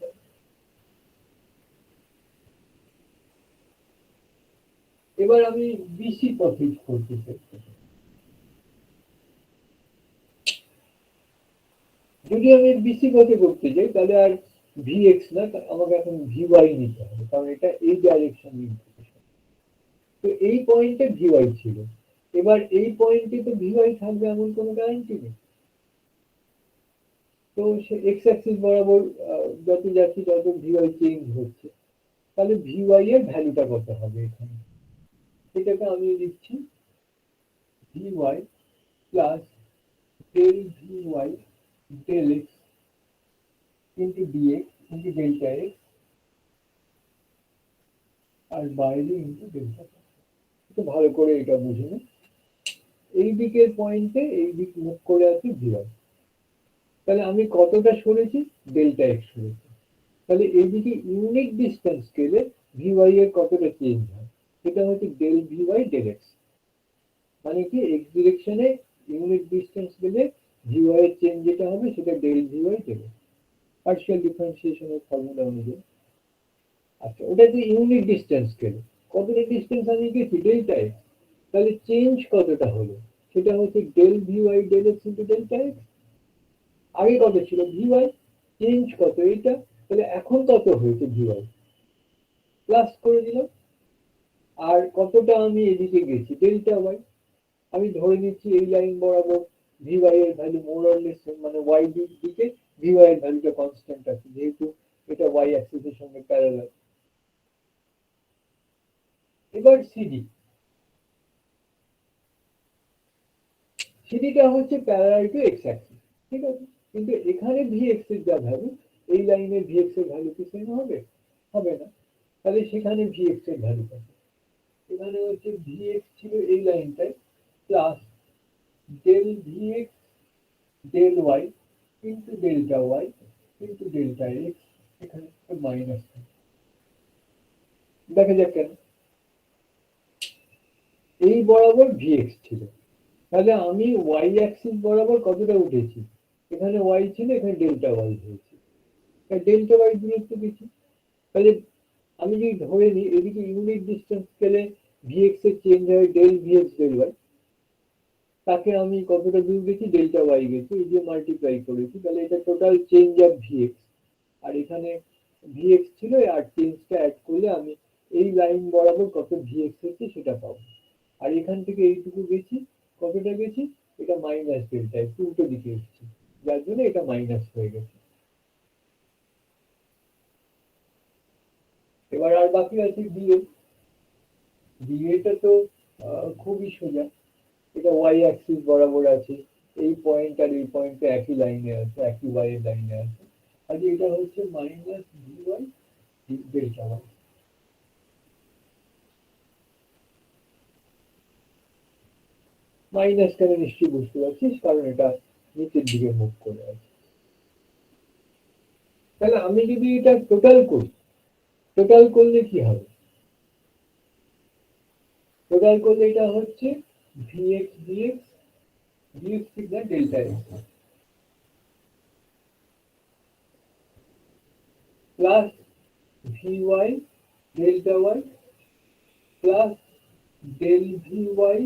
এবার আমি bc পথে করতে চাই, যদি আমি bc পথে করতে যাই তাহলে আর vx না, আমাকে এখন vy নিতে হবে, কারণ এটা এই ডাইরেকশন ইন্টিগ্রেশন। তো এই পয়েন্টে vy ছিল, এবার এই পয়েন্টে তো vy থাকবে এমন কোনো গ্যারান্টি নেই। তো সে x অ্যাক্সিস বরাবর যত যাচ্ছি তত vy চেঞ্জ হচ্ছে, তাহলে vy এর ভ্যালুটা কত হবে এখানে? সেটাকে আমি লিখছি vy plus del vy del x into dx into delta x আর বাইরে into delta x। একটু ভালো করে এটা বুঝে নিন। এই দিকের পয়েন্টে এই দিক মুখ করে আছে vy, তাহলে আমি কতটা সরেছি? Delta x সরেছি। তাহলে এইদিকে ইউনিট ডিস্টেন্স স্কেলে vy এর কতটা চেঞ্জ হয়? সেটা হচ্ছে del vy del x, মানে কি এক্স ডিরেকশনে ইউনিট ডিস্টেন্স গেলে vy এর চেঞ্জ যেটা হবে সেটা del vy del x, partial ডিফারেন্সিয়েশনের ফর্মুলা অনুযায়ী। আচ্ছা, ওটা যে ইউনিট ডিস্টেন্স স্কেলে কতটা ডিস্টেন্স আমি গেছি? ডেল্টা এক্স, তাহলে চেঞ্জ কতটা হলো? সেটা হচ্ছে del vy del x into delta x। আগে কত ছিল? vy, চেঞ্জ কত? এটা, তাহলে এখন কত হয়েছে vy? প্লাস করে দিলাম। আর কতটা আমি এদিকে গেছি? Delta y। আমি ধরে নিচ্ছি এই লাইন বরাবর vy এর ভ্যালু মোর অর লেস, মানে y দিকে vy এর ভ্যালুটা কনস্ট্যান্ট আছে, যেহেতু এটা y অ্যাক্সিসের সঙ্গে প্যারালাল। এবার সিডি, সিডিটা হচ্ছে প্যারালাল টু এক্স অ্যাক্সিস, ঠিক আছে? কিন্তু এখানে vx এর যা ভ্যালু, এই লাইনে vx এর ভ্যালু কি সেম হবে? হবে না। তাহলে সেখানে vx এর ভ্যালু কত? এখানে হচ্ছে vx ছিল এই লাইনটায় plus del vx del y into delta y into delta x, এখানে মাইনাস। দেখা যাক কেন। এই বরাবর vx ছিল, তাহলে আমি y অ্যাক্সিস বরাবর কতটা উঠেছি? এখানে y ছিল, এখানে ডেল্টা y হয়েছে, ডেল্টা y দূরত্ব বেশি। তাহলে আমি যদি ধরে নিই এদিকে ইউনিট ডিস্টেন্স স্কেলে vx এর চেঞ্জ হয় del vx del y, তাকে আমি কতটা দূর গেছি? ডেল্টা y গেছি, এই যে মাল্টিপ্লাই করেছি, তাহলে এটা টোটাল চেঞ্জ অফ vx। আর এখানে vx ছিল, আর চেঞ্জটা অ্যাড করলে আমি এই লাইন বরাবর কত vx হচ্ছে সেটা পাবো। আর এখান থেকে এইটুকু গেছি, কতটা গেছি? এটা মাইনাস ডেল্টা, একটু উল্টো দিকে এসেছি, যার জন্য এটা মাইনাস হয়ে গেছে। এবার আর বাকি আছে ডিএ। ডিএটা তো খুবই সোজা, এটা y অ্যাক্সিস বরাবর আছে, এই পয়েন্ট আর এই পয়েন্ট একই লাইনে আছে, একই y এর লাইনে আছে, আর এটা হচ্ছে minus vy delta y। Minus কেন নিশ্চয়ই বুঝতে পারছিস, কারণ এটা নিচের দিকে মুভ করে আছে। তাহলে আমি যদি এটা টোটাল করি, টোটাল করলে কি হবে? টোটাল করলে এটা হচ্ছে vx dx, dx ঠিক না delta x, plus vy delta y plus del vy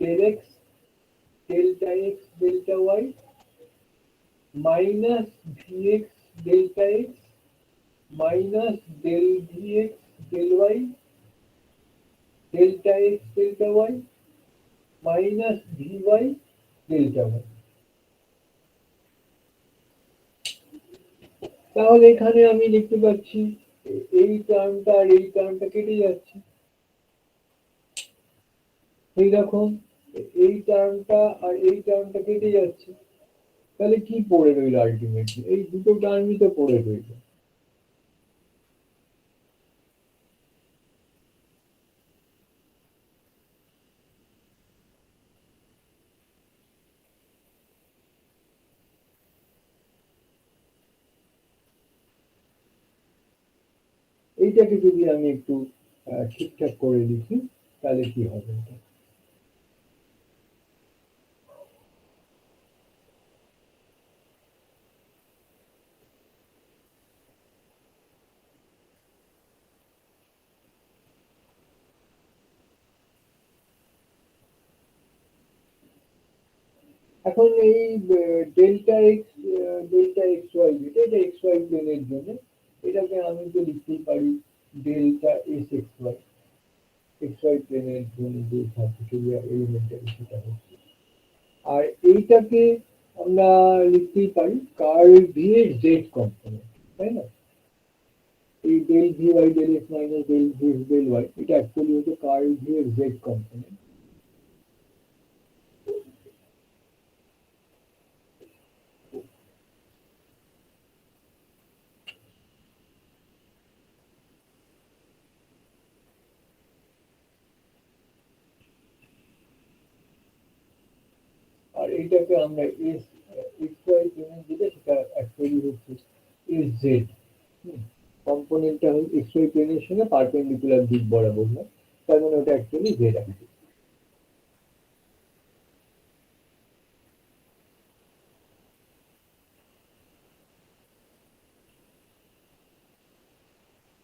del x delta x delta y minus vx delta x minus del vx del y delta x delta y minus vy delta y। তাহলে এখানে আমি লিখতে পাচ্ছি এই টার্মটা আর এই টার্মটা কেটে যাচ্ছে, এইরকম এই টার্মটা আর এই টার্মটা কেটে যাচ্ছে, তাহলে কি পড়ে রইল? আলটিমেটলি এই দুটো টার্মই তো পড়ে রইল। এইটাকে যদি আমি একটু ঠিকঠাক করে লিখি তাহলে কি হবে এটা? এখন এই ডেল্টা এক্স ওয়াই যেটা এটা এক্স ওয়াই প্লেনের জন্য, এটাকে আমি তো লিখতেই পারি delta S X Y, X Y প্লেনের জন্য যে সার্কিটেরিয়া এলিমেন্টারি সেটা হচ্ছে। আর এইটাকে আমরা লিখতেই পারি কার্ল ভি এর জেড কম্পোনেন্ট, তাই না? এই del V Y del X minus del V del Y এটা অ্যাকচুয়ালি হচ্ছে কার্ল ভি এর জেড কম্পোনেন্ট। আর এইটাকে আমরা এস এক্স ওয়াই প্লেনের যেটা সেটা অ্যাকচুয়ালি হচ্ছে এস জেড। কম্পোনেন্টটা হল এক্স ওয়াই প্লেনের সঙ্গে পারপেন্ডিকুলার দিক বরাবর না, তার মানে ওটা অ্যাকচুয়ালি জেড অ্যাক্সিস।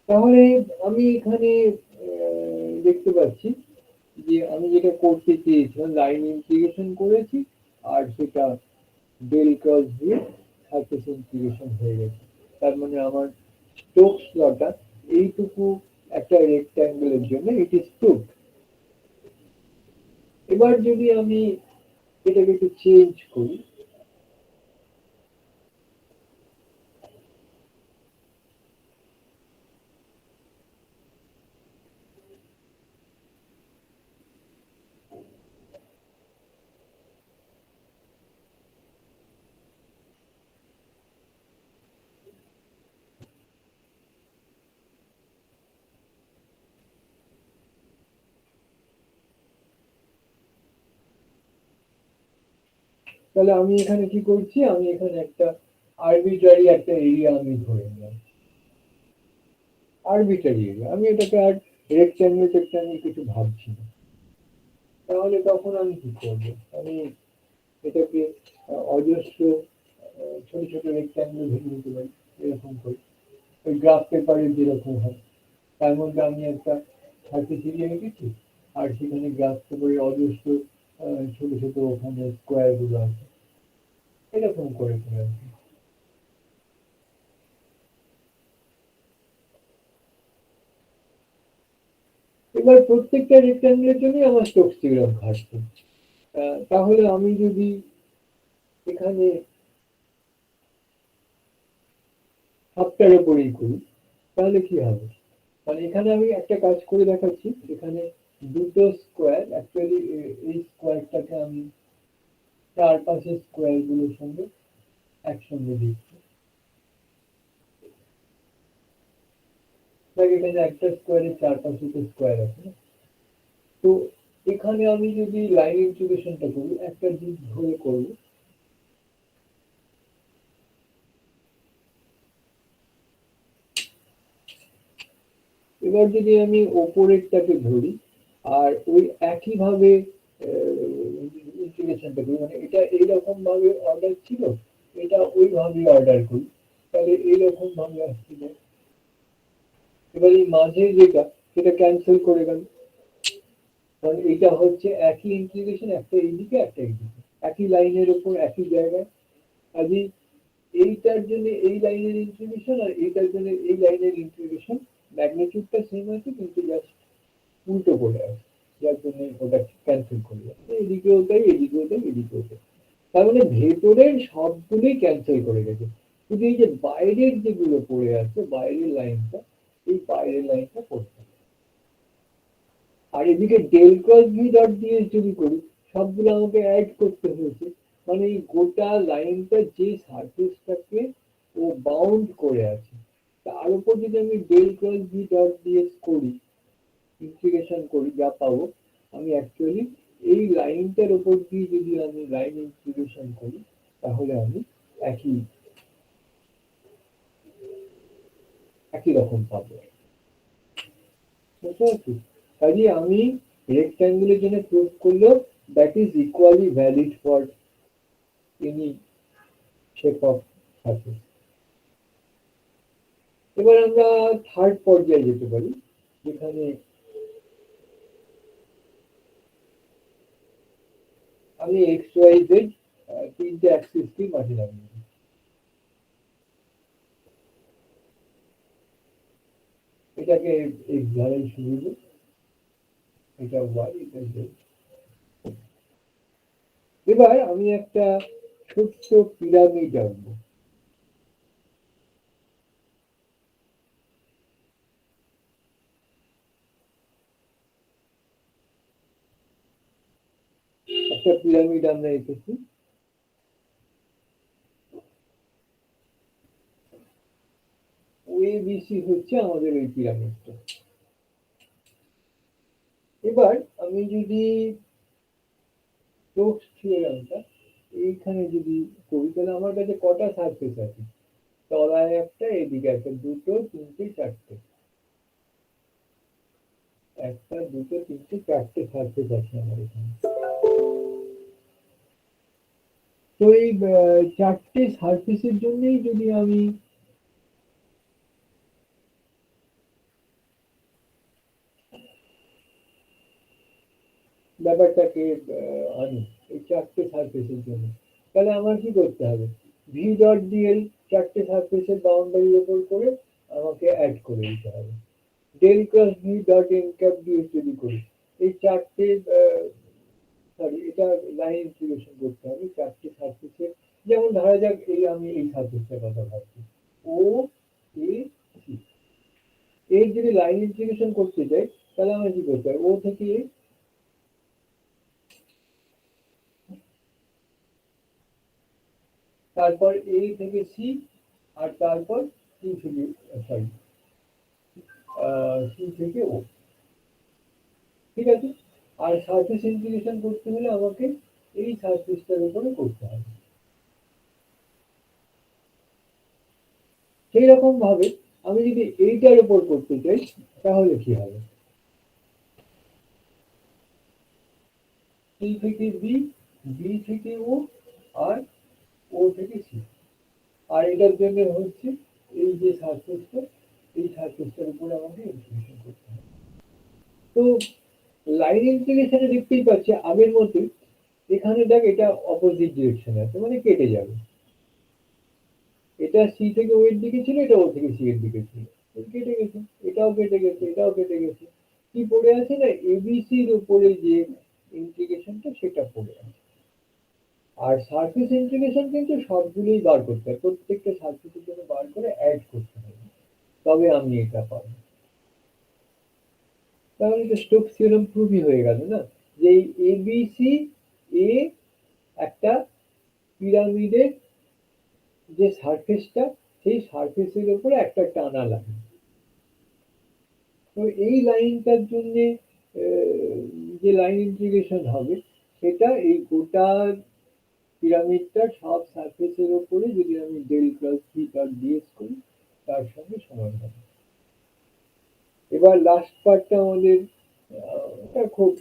তাহলে আমি এখানে দেখতে পাচ্ছি যে আমি যেটা করতে চেয়েছিলাম লাইন ইন্টিগ্রেশন করেছি, আর সেটা ডেল ক্রস দিয়ে সারফেস ইন্টিগ্রেশন হয়ে গেছে। তার মানে আমার স্টোকস লটা এইটুকু একটা রেক্ট্যাঙ্গেলের জন্য ইট ইজ প্রুফড। এবার যদি আমি এটাকে একটু চেঞ্জ করি, তাহলে আমি এখানে কি করছি, আমি এখানে একটা আরবিট্রারি একটা এরিয়া আমি ধরে নিলাম, আরবিট্রারি এরিয়া। আমি এটাকে আর রেক্ট্যাঙ্গেল টেক্ট্যাঙ্গেল কিছু ভাবছি না। তাহলে তখন আমি কি করবো, আমি এটাকে অজস্র ছোট ছোট রেক্ট্যাঙ্গেল ভেঙে নিতে পারি এরকম করে, ওই গ্রাফ পেপারে যেরকম হয়। তার মধ্যে আমি একটা সার্ফেস এরিয়া রেখেছি, আর সেখানে গ্রাফ পেপারে অজস্র ছোট ছোট ওখানে স্কোয়ার গুলো আছে, এরকম করে করে আর কি। এবার প্রত্যেকটা রেক্ট্যাঙ্গেলের জন্যই আমার স্টোকস থিওরেম খাটছে। তাহলে আমি যদি এখানে সবটার উপরেই করি তাহলে কি হবে, মানে এখানে আমি একটা কাজ করে দেখাচ্ছি, এখানে দুটো স্কোয়ার অ্যাকচুয়ালি এই স্কোয়ারটাকে আমি চারপাশের স্কোয়ার গুলোর সঙ্গে একসঙ্গে দিচ্ছি। এখানে একটা স্কোয়ারের চারপাশে তো স্কোয়ার আছে না? তো এখানে আমি যদি লাইন ইন্টিগ্রেশনটা করি একটা দিক ধরে করবো, এবার যদি আমি ওপরেরটাকে ধরি আর ওই একই ভাবে ইন্টিগ্রেশনটা করি, মানে এটা এইরকম ভাবে অর্ডার ছিল, এটা ওইভাবে অর্ডার করি, তাহলে এইরকম ভাবে আসছিল। এবার এই মাঝে যেটা সেটা ক্যান্সেল করে গেল, কারণ এটা হচ্ছে একই ইন্টিগ্রেশন, একটা এইদিকে একটা এইদিকে, একই লাইনের উপর একই জায়গায়। কাজে এইটার জন্য এই লাইনের ইন্টিগ্রেশন আর এইটার জন্য এই লাইনের ইন্টিগ্রেশন ম্যাগনিটিউডটা সেম আছে, কিন্তু জাস্ট উল্টো করে আছে, যার জন্য ওটা ক্যান্সেল করে যাচ্ছে, এদিকেও তাই এদিকেও তাই এদিকেও তাই। তার মানে ভেতরের সবগুলোই ক্যান্সেল করে গেছে, শুধু এই যে বাইরের যেগুলো পড়ে আছে বাইরের লাইনটা, এই বাইরের লাইনটা পড়ছে। আর এদিকে ডেল ক্রস ভি ডট দিয়ে যদি করি, সবগুলো আমাকে অ্যাড করতে হয়েছে, মানে এই গোটা লাইনটা যে সারফেসটাকে ও বাউন্ড করে আছে তার উপর যদি আমি ডেল ক্রস ভি ডট দিয়ে করি, ইন্টিগ্রেশন করি, যা পাবো আমি অ্যাকচুয়ালি এই লাইনটার উপর দিয়ে যদি আমি লাইন ইন্টিগ্রেশন করি তাহলে আমি একই একই রকম পাবো। বুঝতে পারছি? কাজে আমি রেক্ট্যাঙ্গুলের জন্য প্রুভ করলেও that is equally valid for any shape of surface. এবার আমরা থার্ড পর্যায়ে যেতে পারি, যেখানে আমি এক্স ওয়াই জেড তিনটে অ্যাক্সিসকে মাঝে লাগিয়ে দিই। এটাকে এক্স ধারাই শুরু, এটা ওয়াই, এটা জেড। এবার আমি একটা ছোট্ট পিরামিড আঁকবো। একটা পিরামিড আমরা এঁকেছি। ওএবিসি হচ্ছে আমাদের ওই পিরামিডটা। এবার আমি যদি স্টোকস থিওরেমটা এইখানে যদি করি, তাহলে আমার কাছে কটা সারফেস আছে? তলায় একটা, এদিকে একটা, দুটো, তিনটে, চারটে। একটা, দুটো, তিনটে, চারটে সারফেস আছে আমার এখানে। তো এই চারটে সারফেসের জন্যই যদি আমি ব্যাপারটাকে আনি, এই চারটে সারফেসের জন্য, তাহলে আমার কি করতে হবে? ভি ডট ডিএল চারটে সারফেসের বাউন্ডারির উপর করে আমাকে অ্যাড করে দিতে হবে। Del cross V dot N cap D S যদি করি, এই চারটে সরি, এটা লাইন ইন্টিগ্রেশন করতে হবে চারটে সারফেসের। যেমন ধরা যাক আমি এই সারফেসটার কথা ভাবছি, ও এ সি। এই যদি লাইন ইন্টিগ্রেশন করতে যাই, তাহলে আমার কি করতে হবে? ও থেকে তারপর এ থেকে সি, আর তারপর সি থেকে সরি সি থেকে ও। ঠিক আছে? আর সারফেস ইন্টিগ্রেশন করতে হলে আমাকে এই সারফেসটার উপরে করতে হবে। সেই রকম ভাবে আমি যদি এইটার উপর করতে চাই, তাহলে কি হবে? সি থেকে বি, বি থেকে ও, আর ও থেকে সি। আর এটার জন্য হচ্ছে এই যে সারফেসটা, এই সারফেসটার উপরে আমাকে ইন্টিগ্রেশন করতে হবে। তো লাইন ইন্টিগ্রেশনে দেখতেই পাচ্ছি আগের মতোই, এখানে দেখ এটা অপোজিট ডিরেকশনে আছে, মানে কেটে যাবে। এটা সি থেকে ও এর দিকে ছিল, এটা ও থেকে সি এর দিকে ছিল, কেটে গেছে। এটাও কেটে গেছে, এটাও কেটে গেছে। কি পড়ে আছে না, এবিসির উপরে যে ইন্টিগ্রেশনটা সেটা পড়ে আছে। আর সারফেস ইন্টিগ্রেশন কিন্তু সবগুলোই বার করতে হবে, প্রত্যেকটা সারফেসের জন্য বার করে অ্যাড করতে হবে, তবে আমি এটা পাবো। তাহলে তো স্টোকস থিওরেম প্রুভই হয়ে গেল না, যে এই এবিসি এ একটা পিরামিডের যে সারফেসটা, সেই সারফেসের উপরে একটা টানা লাইন। তো এই লাইনটার জন্য যে লাইন ইন্টিগ্রেশন হবে, সেটা এই গোটা পিরামিডটার সব সারফেসের উপরে যদি আমি del cross V dot D S করি, তার সঙ্গে সমান হবে। এবার লাস্ট পার্টটা আমাদের এটা খুব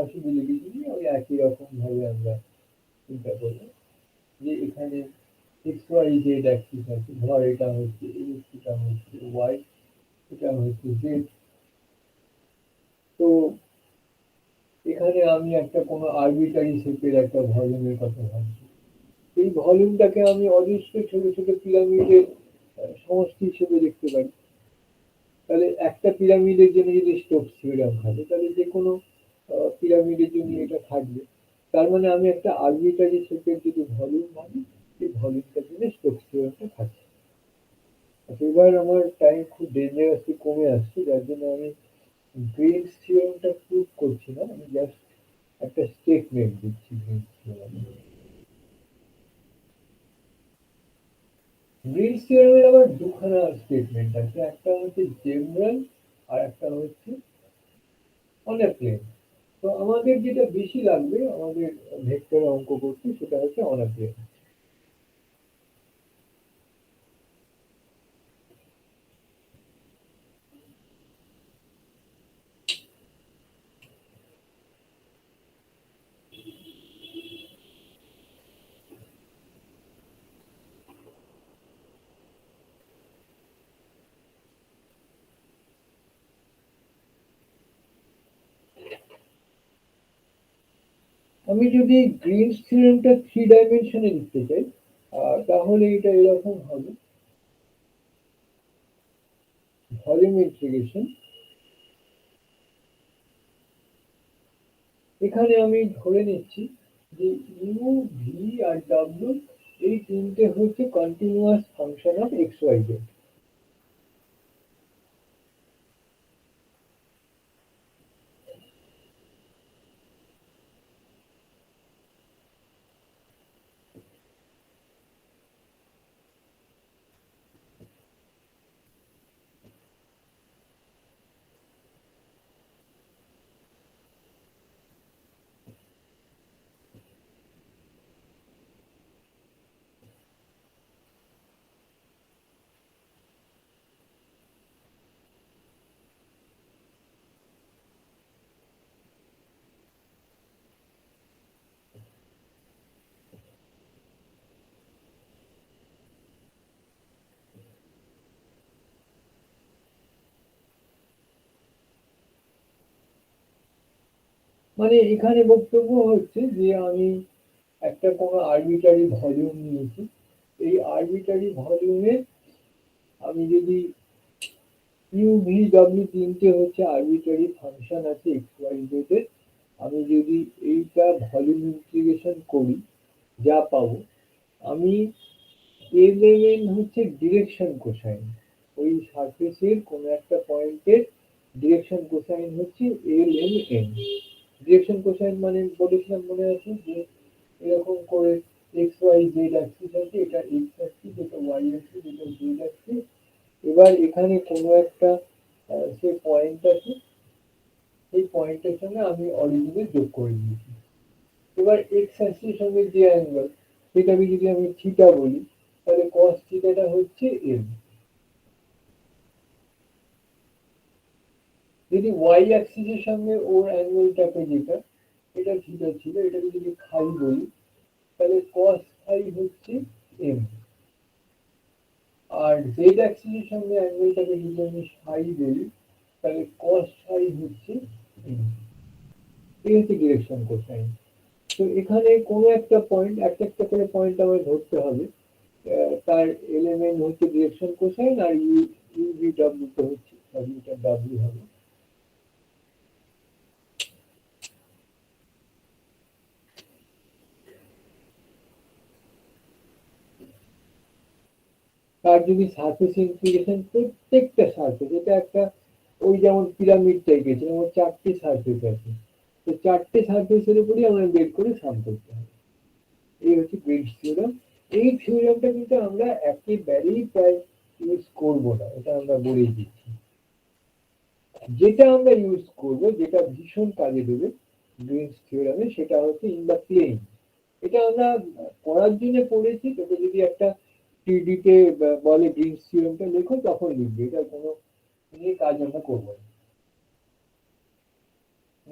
অসুবিধা কিছু নেই, ওই একই রকম ভাবে আমরা চিন্তা করবো যে এখানে এক্স ওয়াই জেড অ্যাক্সিস আছে, ধর এটা হচ্ছে এক্স, এটা হচ্ছে ওয়াই, এটা হচ্ছে জেড। তো এখানে আমি একটা কোনো আরবিটারি শেপের একটা ভলিউমের কথা ভাবছি। এই ভলিউমটাকে আমি অজস্র ছোট ছোট পিরামিডের সমষ্টি হিসেবে দেখতে পারি। তাহলে একটা পিরামিডের জন্য যদি স্টোকস থিওরেম থাকে, তাহলে যে কোনো পিরামিডের জন্য এটা থাকবে। তার মানে আমি একটা আরবিটারি শেপের যদি ভলিউম ভাবি, সেই ভলিউমটার জন্য স্টোকস থিওরেমটা থাকছে। আচ্ছা, এবার আমার টাইম খুব ডেঞ্জারাসলি কমে আসছে, যার জন্য আমি গ্রিনস থিওরেমটা প্রুভ করছি না, আমি জাস্ট একটা স্টেটমেন্ট দিচ্ছি গ্রিনস থিওরেম। গ্রিনস থিওরেমের আবার দুখানা স্টেটমেন্ট আছে, একটা হচ্ছে জেনারেল আর একটা হচ্ছে অন এ প্লেন। তো আমাদের যেটা বেশি লাগবে আমাদের ভেক্টর অঙ্ক করতে, সেটা হচ্ছে অন এ প্লেন। আমি যদি গ্রিনস থিওরেমটা 3 ডাইমেনশনে লিখতে চাই তাহলে এটা এরকম হবে, ভলিউম ইন্টিগ্রেশন। এখানে আমি ধরে নিচ্ছি যে ইউ ভি আর ডব্লিউ এই তিনটে হচ্ছে continuous function of X Y Z. মানে এখানে বক্তব্য হচ্ছে যে আমি একটা কোনো আরবিটারি ভলিউম নিয়েছি, এই আরবিটারি ভলিউমে আমি যদি ইউ ভি ডব্লিউ তিনটে হচ্ছে আরবিটারি ফাংশন আছে এক্স ওয়াই জেড এর, আমি যদি এইটা ভলিউম ইন্টিগ্রেশন করি যা পাবো আমি এল এম এন হচ্ছে ডিরেকশন কোসাইন, ওই সারফেসের কোনো একটা পয়েন্টের ডিরেকশন কোসাইন হচ্ছে L M N. Direction cosine মানে বলেছিলাম মনে আছে যে এরকম করে এক্স ওয়াই জেড অ্যাক্সিস আছে, এটা এক্স অ্যাক্সিস, এটা ওয়াই অ্যাক্সিস, এটা জেড অ্যাক্সিস। এবার এখানে কোনো একটা সে পয়েন্ট আছে, এই পয়েন্টের সঙ্গে আমি অরিজিনে যোগ করে দিয়েছি। এবার এক্স অ্যাক্সিসের সঙ্গে যে অ্যাঙ্গেল সেটাকে যদি আমি থিটা বলি তাহলে কস থিটাটা হচ্ছে এল। যদি ওয়াই অ্যাক্সিসের সঙ্গে ওর অ্যাঙ্গেলটাকে যেটা এটা থিটা ছিল এটাকে যদি ফাই বলি তাহলে কস ফাই হচ্ছে এম। আর জেড অ্যাক্সিসের সঙ্গে অ্যাঙ্গেলটাকে যদি আমি ফাই বলি তাহলে কস ফাই হচ্ছে এম। এই হচ্ছে ডিরেকশন কোসাইন। তো এখানে কোনো একটা পয়েন্ট একটা একটা করে পয়েন্ট আমার ধরতে হবে, তার এলিমেন্ট হচ্ছে ডিরেকশন কোসাইন আর ইউ ইউ ভি ডব্লিউ টা হচ্ছে ডব্লিউটা ডব্লিউ হবে। তার যদি সারফেস ইন্টিগ্রেশন প্রত্যেকটা সারফেস, এটা একটা ওই যেমন পিরামিড টাইপের যেমন চারটে সারফেস আছে, তো চারটে সারফেসের উপরই আমরা বের করে সাম করতে হবে। এই হচ্ছে গ্রিনস থিওরেম। এই থিওরেমটা কিন্তু আমরা একেবারেই প্রায় ইউজ করবো না, এটা আমরা বলেই দিচ্ছি। যেটা আমরা ইউজ করব যেটা ভীষণ কাজে দেবে গ্রিনস থিওরেমে সেটা হচ্ছে ইন দা প্লেন। এটা আমরা পড়ার জন্য পড়েছি, তোকে যদি একটা টিডিতে বলে গ্রিনস থিওরেমটা লেখো তখন লিখবে, এটা কোনো নিয়ে কাজ আমরা করবো না,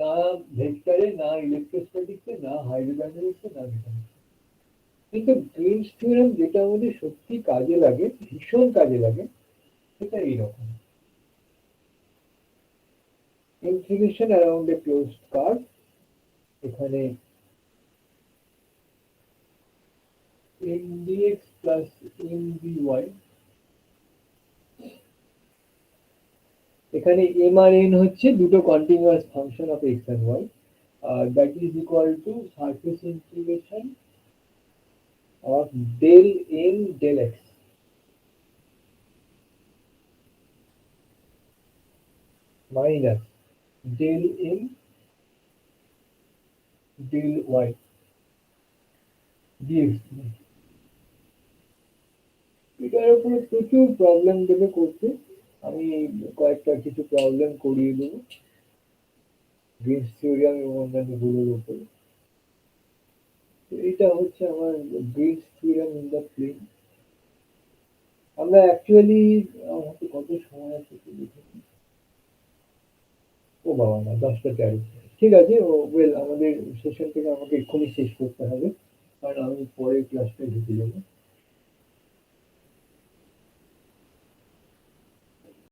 না ভেক্টরে না ইলেকট্রোস্ট্যাটিক্সে না হাইড্রোডাইনামিক্সে না মেকানিক্সে। কিন্তু গ্রিনস থিওরেম যেটা আমাদের সত্যি কাজে লাগে, ভীষণ কাজে লাগে, সেটা এইরকম। ইন্টিগ্রেশন অ্যারাউন্ড এ ক্লোজড কার্ভ, এখানে mdx plus mdy, এখানে m আর n হচ্ছে দুটো continuous function of x and y, that is equal to surface integration of del m del x minus del m del y dx। এটার উপরে প্রচুর problem দেবে করতে, আমি কয়েকটা কিছু প্রবলেম করিয়ে দেবো গ্রিনস থিওরেম এবং অন্যান্য গুলোর উপরে। এটা হচ্ছে আমার Green's theorem in the plane. আমরা অ্যাকচুয়ালি হাতে কত সময় আছে একটু দেখে নিই। ও বাবা না 10টা 13, ঠিক আছে। ও ওয়েল আমাদের সেশনটাকে আমাকে এক্ষুনি শেষ করতে হবে কারণ আমি পরের ক্লাসটায় ঢুকে যাবো।